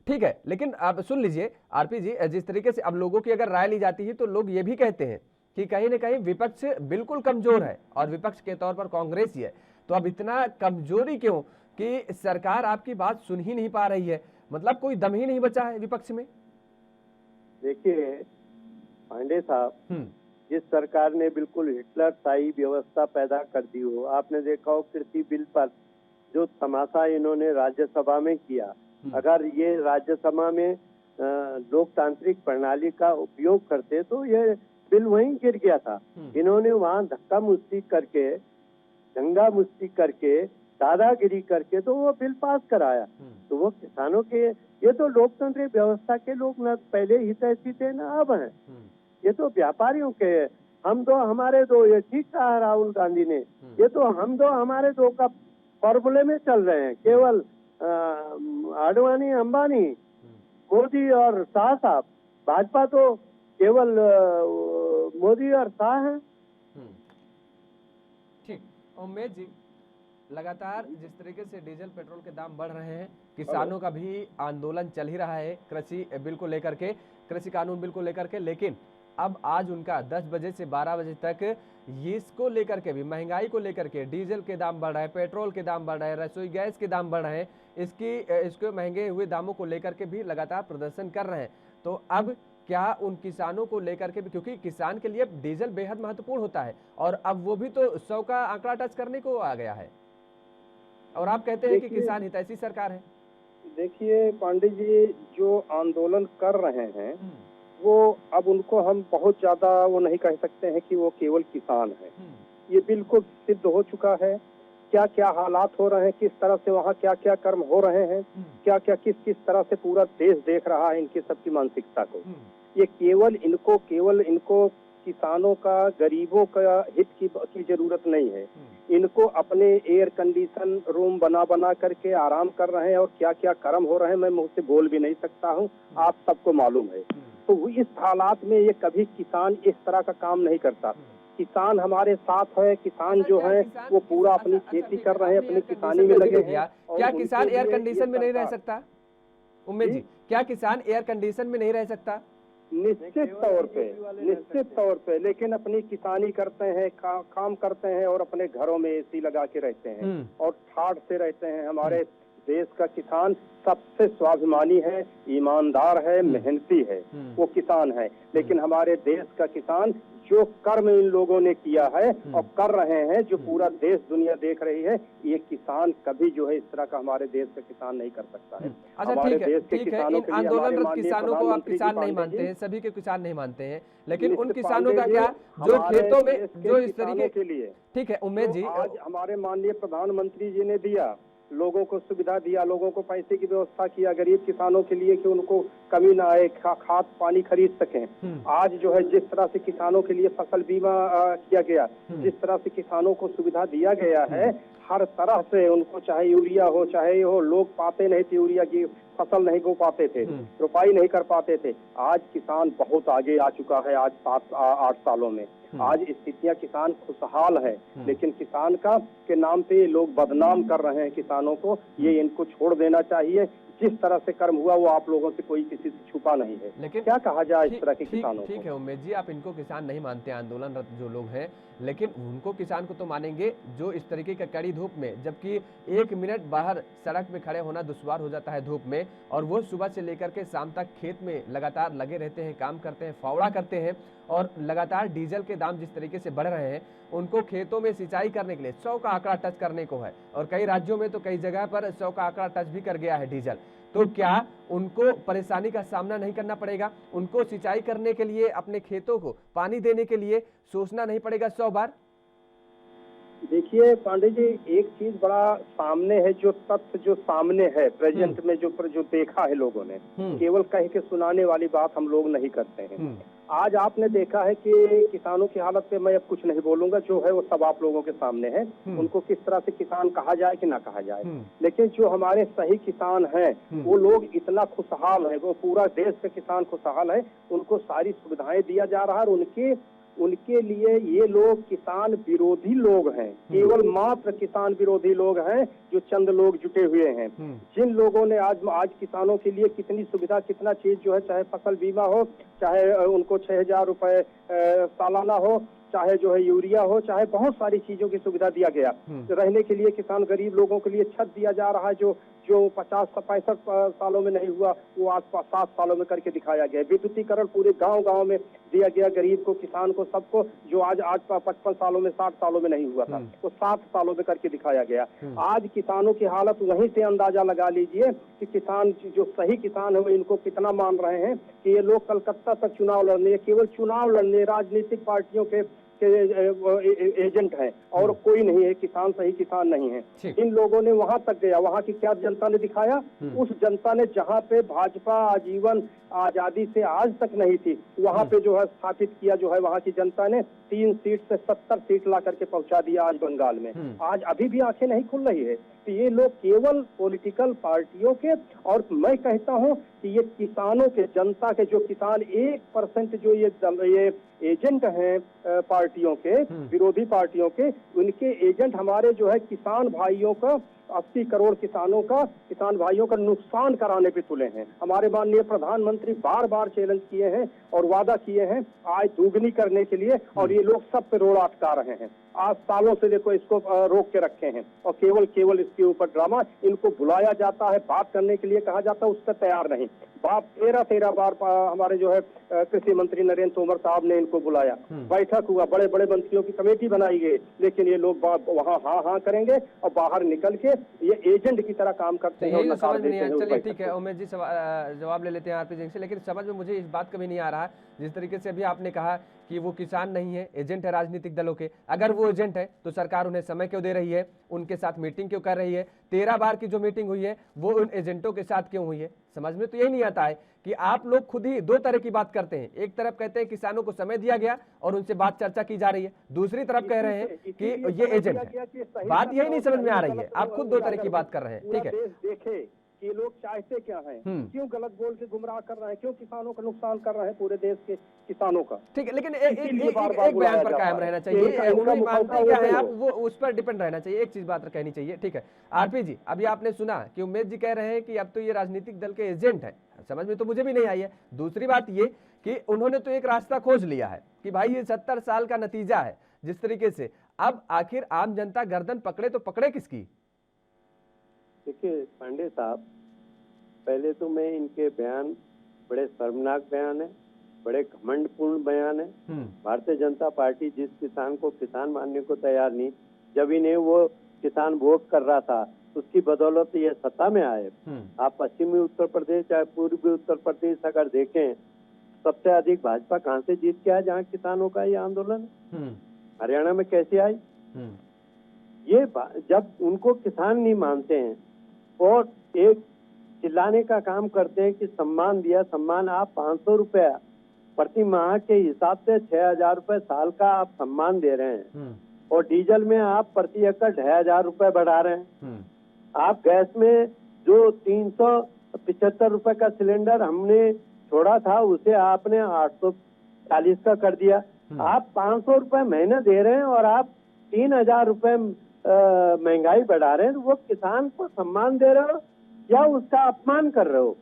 ठीक है, लेकिन आप सुन लीजिए आरपी जी, जिस तरीके से अब लोगों की अगर राय ली जाती है तो लोग ये भी कहते हैं कि कहीं ना कहीं विपक्ष बिल्कुल कमजोर है और विपक्ष के तौर पर कांग्रेस ही है, तो अब इतना कमजोरी क्यों कि सरकार आपकी बात सुन ही नहीं पा रही है, मतलब कोई दम ही नहीं बचा है विपक्ष में? देखिए पांडे साहब, जिस सरकार ने बिल्कुल हिटलर शाही व्यवस्था पैदा कर दी हो, आपने देखा हो कृषि बिल पर जो तमाशा इन्होंने राज्यसभा में किया, अगर ये राज्यसभा में लोकतांत्रिक प्रणाली का उपयोग करते तो ये बिल वहीं गिर गया था। इन्होंने वहां धक्का मुक्की करके, दंगा मुक्की करके, दादागिरी करके तो वो बिल पास कराया। तो वो किसानों के, ये तो लोकतांत्रिक व्यवस्था के लोग न पहले हितैषी थे न अब हैं, ये तो व्यापारियों के, हम दो हमारे दो, ये ठीक कहा राहुल गांधी ने, ये तो हम दो हमारे दो का फॉर्मूले में चल रहे हैं। केवल आडवाणी, अंबानी, मोदी और शाह साहब, भाजपा तो केवल मोदी और शाह हैं। ठीक, उम्मीद जी, लगातार जिस तरीके से डीजल पेट्रोल के दाम बढ़ रहे हैं, किसानों का भी आंदोलन चल ही रहा है कृषि बिल को लेकर के, कृषि कानून बिल को लेकर के, लेकिन अब आज उनका 10 बजे से 12 बजे तक इसको लेकर के भी, महंगाई को लेकर के, डीजल के दाम बढ़ रहे हैं, पेट्रोल के दाम बढ़ रहे हैं, रसोई गैस के दाम बढ़ रहे हैं, इसके महंगे हुए दामों को लेकर के भी लगातार प्रदर्शन कर रहे हैं। तो अब क्या उन किसानों को लेकर के भी, क्योंकि किसान के लिए अब डीजल बेहद महत्वपूर्ण होता है और अब वो भी तो 100 का आंकड़ा टच करने को आ गया है, और आप कहते हैं कि किसान हितैषी सरकार है। देखिए पांडे जी, जो आंदोलन कर रहे हैं वो अब उनको हम बहुत ज्यादा वो नहीं कह सकते हैं कि वो केवल किसान है, ये बिल्कुल सिद्ध हो चुका है। क्या क्या हालात हो रहे हैं, किस तरह से वहाँ क्या क्या कर्म हो रहे हैं, क्या क्या किस किस तरह से पूरा देश देख रहा है इनकी सबकी मानसिकता को। ये केवल इनको किसानों का, गरीबों का हित की जरूरत नहीं है, इनको अपने एयर कंडीशन रूम बना करके आराम कर रहे हैं, और क्या क्या कर्म हो रहे हैं मैं मुझसे बोल भी नहीं सकता हूँ, आप सबको मालूम है। तो इस हालात में ये कभी किसान इस तरह का काम नहीं करता। किसान हमारे साथ है, किसान जो है वो पूरा अपनी खेती कर रहे हैं, अपनी किसानी में लगे हैं। क्या किसान एयर कंडीशन में नहीं रह सकता? उम्मीद जी, क्या किसान एयर कंडीशन में नहीं रह सकता? निश्चित तौर पे, लेकिन अपनी किसानी करते हैं, काम करते हैं और अपने घरों में एसी लगा के रहते हैं और ठाठ से रहते हैं। हमारे देश का किसान सबसे स्वाभिमानी है, ईमानदार है, मेहनती है, वो किसान है। लेकिन हमारे देश का किसान जो कर्म इन लोगों ने किया है और कर रहे हैं, जो पूरा देश दुनिया देख रही है, ये किसान कभी जो है इस तरह का हमारे देश का किसान नहीं कर सकता है। अच्छा ठीक है, इन आंदोलनरत किसानों को आप किसान नहीं मानते हैं, सभी के किसान नहीं मानते हैं, लेकिन उन किसानों का क्या जो खेतों में जो इस तरीके के लिए, ठीक है उम्मेद जी, आज हमारे माननीय प्रधानमंत्री जी ने दिया लोगों को सुविधा दिया, लोगों को पैसे की व्यवस्था किया गरीब किसानों के लिए कि उनको कमी ना आए, खाद पानी खरीद सकें। आज जो है जिस तरह से किसानों के लिए फसल बीमा किया गया, जिस तरह से किसानों को सुविधा दिया गया है, हर तरह से उनको चाहे यूरिया हो चाहे हो, लोग पाते नहीं थे यूरिया की, फसल नहीं बो पाते थे, रोपाई नहीं कर पाते थे। आज किसान बहुत आगे आ चुका है। आज 7-8 सालों में आज स्थितियां, किसान खुशहाल है, लेकिन किसान का के नाम पे ये लोग बदनाम कर रहे हैं किसानों को। ये इनको छोड़ देना चाहिए। जिस तरह से कर्म हुआ वो आप लोगों से कोई किसी से छुपा नहीं है। लेकिन क्या कहा जाए इस तरह के किसानों को? ठीक है उमेश जी, आप इनको किसान नहीं मानते, आंदोलनरत जो लोग हैं, लेकिन उनको किसान को तो मानेंगे जो इस तरीके का कड़ी धूप में, जबकि 1 मिनट बाहर सड़क में खड़े होना दुश्वार हो जाता है धूप में, और वो सुबह से लेकर के शाम तक खेत में लगातार लगे रहते हैं, काम करते हैं, फावड़ा करते हैं, और लगातार डीजल के दाम जिस तरीके से बढ़ रहे हैं, उनको खेतों में सिंचाई करने के लिए 100 का आंकड़ा टच करने को है, और कई राज्यों में तो कई जगह पर 100 का आंकड़ा टच भी कर गया है डीजल। तो क्या उनको परेशानी का सामना नहीं करना पड़ेगा? उनको सिंचाई करने के लिए, अपने खेतों को पानी देने के लिए सोचना नहीं पड़ेगा 100 बार? देखिए पांडे जी, एक चीज बड़ा सामने है, जो तथ्य जो सामने है प्रेजेंट में, जो देखा है लोगों ने, केवल कह के सुनाने वाली बात हम लोग नहीं करते हैं। आज आपने देखा है कि किसानों की हालत पे मैं अब कुछ नहीं बोलूंगा, जो है वो सब आप लोगों के सामने है। उनको किस तरह से किसान कहा जाए कि ना कहा जाए, लेकिन जो हमारे सही किसान हैं वो लोग इतना खुशहाल है, वो पूरा देश का किसान खुशहाल है, उनको सारी सुविधाएं दिया जा रहा है। और उनके लिए ये लोग किसान विरोधी लोग हैं, केवल मात्र किसान विरोधी लोग हैं, जो चंद लोग जुटे हुए हैं। जिन लोगों ने आज किसानों के लिए कितनी सुविधा, कितना चीज जो है, चाहे फसल बीमा हो, चाहे उनको 6000 रुपए सालाना हो, चाहे जो है यूरिया हो, चाहे बहुत सारी चीजों की सुविधा दिया गया। रहने के लिए किसान गरीब लोगों के लिए छत दिया जा रहा है, जो 50-65 सालों में नहीं हुआ वो आज 7 सालों में करके दिखाया गया। विद्युतीकरण पूरे गांव में दिया गया गरीब को, किसान को, सबको, जो आज 55 सालों में, 60 सालों में नहीं हुआ था, वो 7 सालों में करके दिखाया गया। आज किसानों की हालत वहीं से अंदाजा लगा लीजिए कि किसान, जो सही किसान है वो इनको कितना मान रहे हैं कि ये लोग कलकत्ता तक चुनाव लड़ने, केवल चुनाव लड़ने, राजनीतिक पार्टियों के एजेंट हैं और कोई नहीं है। किसान सही किसान नहीं है। इन लोगों ने वहां तक गया, वहां की क्या जनता ने दिखाया? उस जनता ने जहां पे भाजपा आजीवन आजादी से आज तक नहीं थी, वहां पे जो है स्थापित किया, जो है वहां की जनता ने 3 सीट से 70 सीट ला करके पहुंचा दिया आज बंगाल में। आज अभी भी आंखें नहीं खुल रही है। तो ये लोग केवल पॉलिटिकल पार्टियों के, और मैं कहता हूं कि ये किसानों के, जनता के, जो किसान 1% जो ये एजेंट हैं पार्टियों के, विरोधी पार्टियों के, उनके एजेंट हमारे जो है किसान भाइयों का, 80 करोड़ किसान भाइयों का नुकसान कराने पे तुले हैं। हमारे माननीय प्रधानमंत्री बार बार चैलेंज किए हैं और वादा किए हैं आय दुगनी करने के लिए, और ये लोग सब पे रोड़ा अटका रहे हैं। आज सालों से देखो इसको रोक के रखे हैं, और केवल इसके ऊपर ड्रामा। इनको बुलाया जाता है, बात करने के लिए कहा जाता है, उससे तैयार नहीं। बात 13 बार हमारे जो है कृषि मंत्री नरेंद्र तोमर साहब ने इनको बुलाया, बैठक हुआ, बड़े बड़े मंत्रियों की कमेटी बनाई गई, लेकिन ये लोग वहाँ हाँ करेंगे और बाहर निकल के ये एजेंट की तरह काम करते हैं। समझ में नहीं आया। चलिए ठीक है उमेश जी, जवाब ले लेते हैं आरपी सिंह से, लेकिन समझ में मुझे इस बात कभी नहीं आ रहा, जिस तरीके से अभी आपने कहा कि वो किसान नहीं है, एजेंट है राजनीतिक दलों के। अगर वो एजेंट है तो सरकार उन्हें समय क्यों दे रही है, उनके साथ मीटिंग क्यों कर रही है? 13 बार की जो मीटिंग हुई है वो उन एजेंटों के साथ क्यों हुई है? समझ में तो यही नहीं आता है कि आप लोग खुद ही 2 तरह की बात करते हैं। एक तरफ कहते हैं किसानों को समय दिया गया और उनसे बात चर्चा की जा रही है, दूसरी तरफ कह रहे हैं कि ये एजेंट है। बात यही नहीं समझ में आ रही है, आप खुद 2 तरह की बात कर रहे हैं। ठीक है, देखे कि लोग चाहते क्या हैं, क्यों गलत बोल के गुमराह कर रहे हैं, क्यों किसानों का नुकसान कर रहे हैं, पूरे देश के किसानों का। ठीक है, लेकिन एक बयान पर कायम रहना चाहिए, उन्होंने मानते क्या है आप, वो उस पर डिपेंड रहना चाहिए, एक चीज बात कहनी चाहिए। ठीक है आरपी जी, अभी आपने सुना कि उमेश जी कह रहे हैं कि अब तो ये राजनीतिक दल के एजेंट है। समझ में तो मुझे भी नहीं आई है। दूसरी बात ये कि उन्होंने तो एक रास्ता खोज लिया है कि भाई ये 70 साल का नतीजा है जिस तरीके से। अब आखिर आम जनता गर्दन पकड़े तो पकड़े किसकी? देखिए पांडे साहब, पहले तो मैं इनके बयान बड़े शर्मनाक बयान है, बड़े घमंडपूर्ण बयान है। भारतीय जनता पार्टी जिस किसान को किसान मानने को तैयार नहीं, जब इन्हें वो किसान वोट कर रहा था, उसकी बदौलत ये सत्ता में आए। आप पश्चिमी उत्तर प्रदेश चाहे पूर्वी उत्तर प्रदेश अगर देखें, सबसे अधिक भाजपा कहाँ से जीत के आए जहाँ किसानों का ये आंदोलन? हरियाणा में कैसे आई? जब उनको किसान नहीं मानते हैं और एक चिल्लाने का काम करते हैं कि सम्मान दिया, सम्मान आप 500 रुपया प्रति माह के हिसाब से 6,000 रुपए साल का आप सम्मान दे रहे हैं और डीजल में आप प्रति एकड़ 2,500 रुपए बढ़ा रहे हैं। आप गैस में जो 375 रुपए का सिलेंडर हमने छोड़ा था उसे आपने 840 का कर दिया। आप 500 रुपए महीने दे रहे हैं और आप 3,000 रुपए महंगाई बढ़ा रहे हैं। वो किसान को सम्मान दे रहे हो या उसका अपमान कर रहे हो?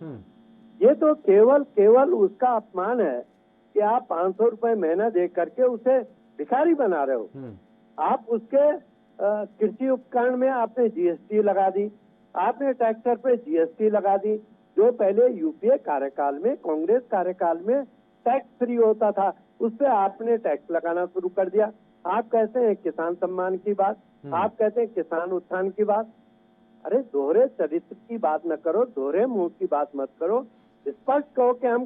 ये तो केवल उसका अपमान है कि आप 500 रुपए महीना दे करके उसे भिखारी बना रहे हो। आप उसके कृषि उपकरण में आपने जीएसटी लगा दी, आपने ट्रैक्टर पे जीएसटी लगा दी, जो पहले यूपीए कार्यकाल में, कांग्रेस कार्यकाल में टैक्स फ्री होता था, उस पे आपने टैक्स लगाना शुरू कर दिया। आप कहते हैं किसान सम्मान की बात, आप कहते हैं किसान उत्थान की बात। अरे दोहरे चरित्र की बात न करो, दोहरे मुंह की बात मत करो, स्पष्ट कहो कि हम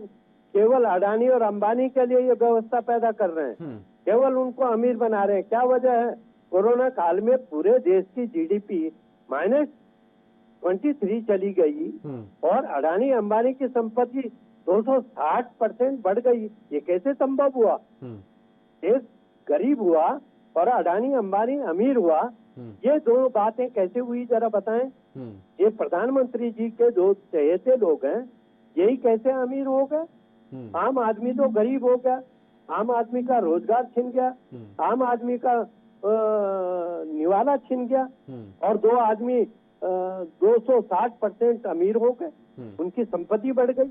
केवल अडानी और अंबानी के लिए ये व्यवस्था पैदा कर रहे हैं, केवल उनको अमीर बना रहे हैं। क्या वजह है? कोरोना काल में पूरे देश की जीडीपी -23 चली गई और अडानी अंबानी की संपत्ति 260% बढ़ गई। ये कैसे संभव हुआ? देश गरीब हुआ और अडानी अंबानी अमीर हुआ। ये दो बातें कैसे हुई जरा बताएं। ये प्रधानमंत्री जी के जो चहेते लोग हैं यही कैसे अमीर हो गए? आम आदमी तो गरीब हो गया, आम आदमी का रोजगार छिन गया, आम आदमी का निवाला छिन गया और दो आदमी 260% अमीर हो गए, उनकी संपत्ति बढ़ गई।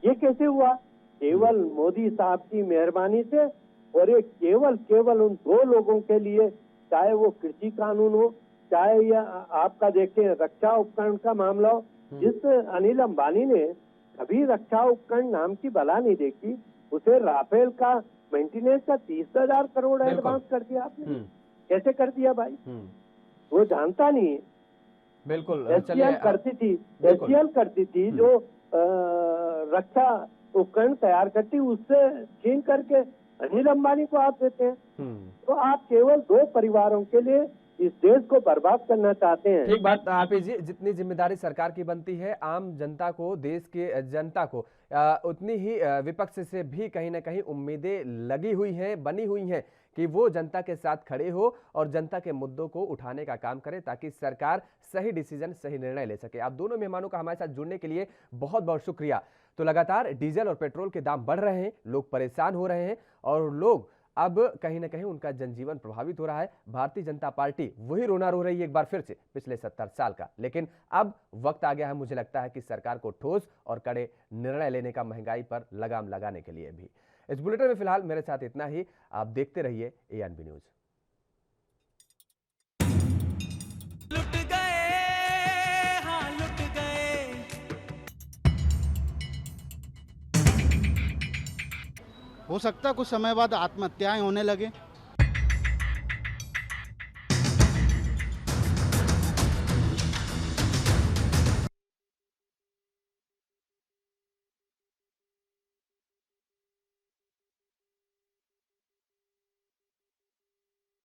ये कैसे हुआ? केवल मोदी साहब की मेहरबानी से। और ये केवल उन दो लोगों के लिए, चाहे वो कृषि कानून हो, चाहे या आपका देखें रक्षा उपकरण का मामला हो, जिस अनिल अंबानी ने कभी रक्षा उपकरण नाम की बला नहीं देखी, उसे राफेल का मेंटेनेंस का 30,000 करोड़ एडवांस कर दिया आपने। कैसे कर दिया भाई? वो जानता नहीं है। बिल्कुल एचसीएल करती थी जो रक्षा उपकरण तैयार करती, उससे छीन करके अनिल अंबानी को आप देते हैं। तो आप केवल दो परिवारों के लिए इस देश को बर्बाद करना चाहते हैं। ठीक बात आरपी जी, जितनी जिम्मेदारी सरकार की बनती है आम जनता को, देश के जनता को, उतनी ही विपक्ष से भी कहीं ना कहीं उम्मीदें लगी हुई हैं, बनी हुई हैं कि वो जनता के साथ खड़े हो और जनता के मुद्दों को उठाने का काम करे ताकि सरकार सही डिसीजन, सही निर्णय ले सके। आप दोनों मेहमानों का हमारे साथ जुड़ने के लिए बहुत बहुत शुक्रिया। तो लगातार डीजल और पेट्रोल के दाम बढ़ रहे हैं, लोग परेशान हो रहे हैं और लोग अब कहीं ना कहीं उनका जनजीवन प्रभावित हो रहा है। भारतीय जनता पार्टी वही रोना रो रही है एक बार फिर से पिछले 70 साल का। लेकिन अब वक्त आ गया है, मुझे लगता है कि सरकार को ठोस और कड़े निर्णय लेने का, महंगाई पर लगाम लगाने के लिए भी। इस बुलेटिन में फिलहाल मेरे साथ इतना ही। आप देखते रहिए ANB न्यूज। लुट गए, हाँ लुट गए। हो सकता है कुछ समय बाद आत्महत्याएं होने लगे।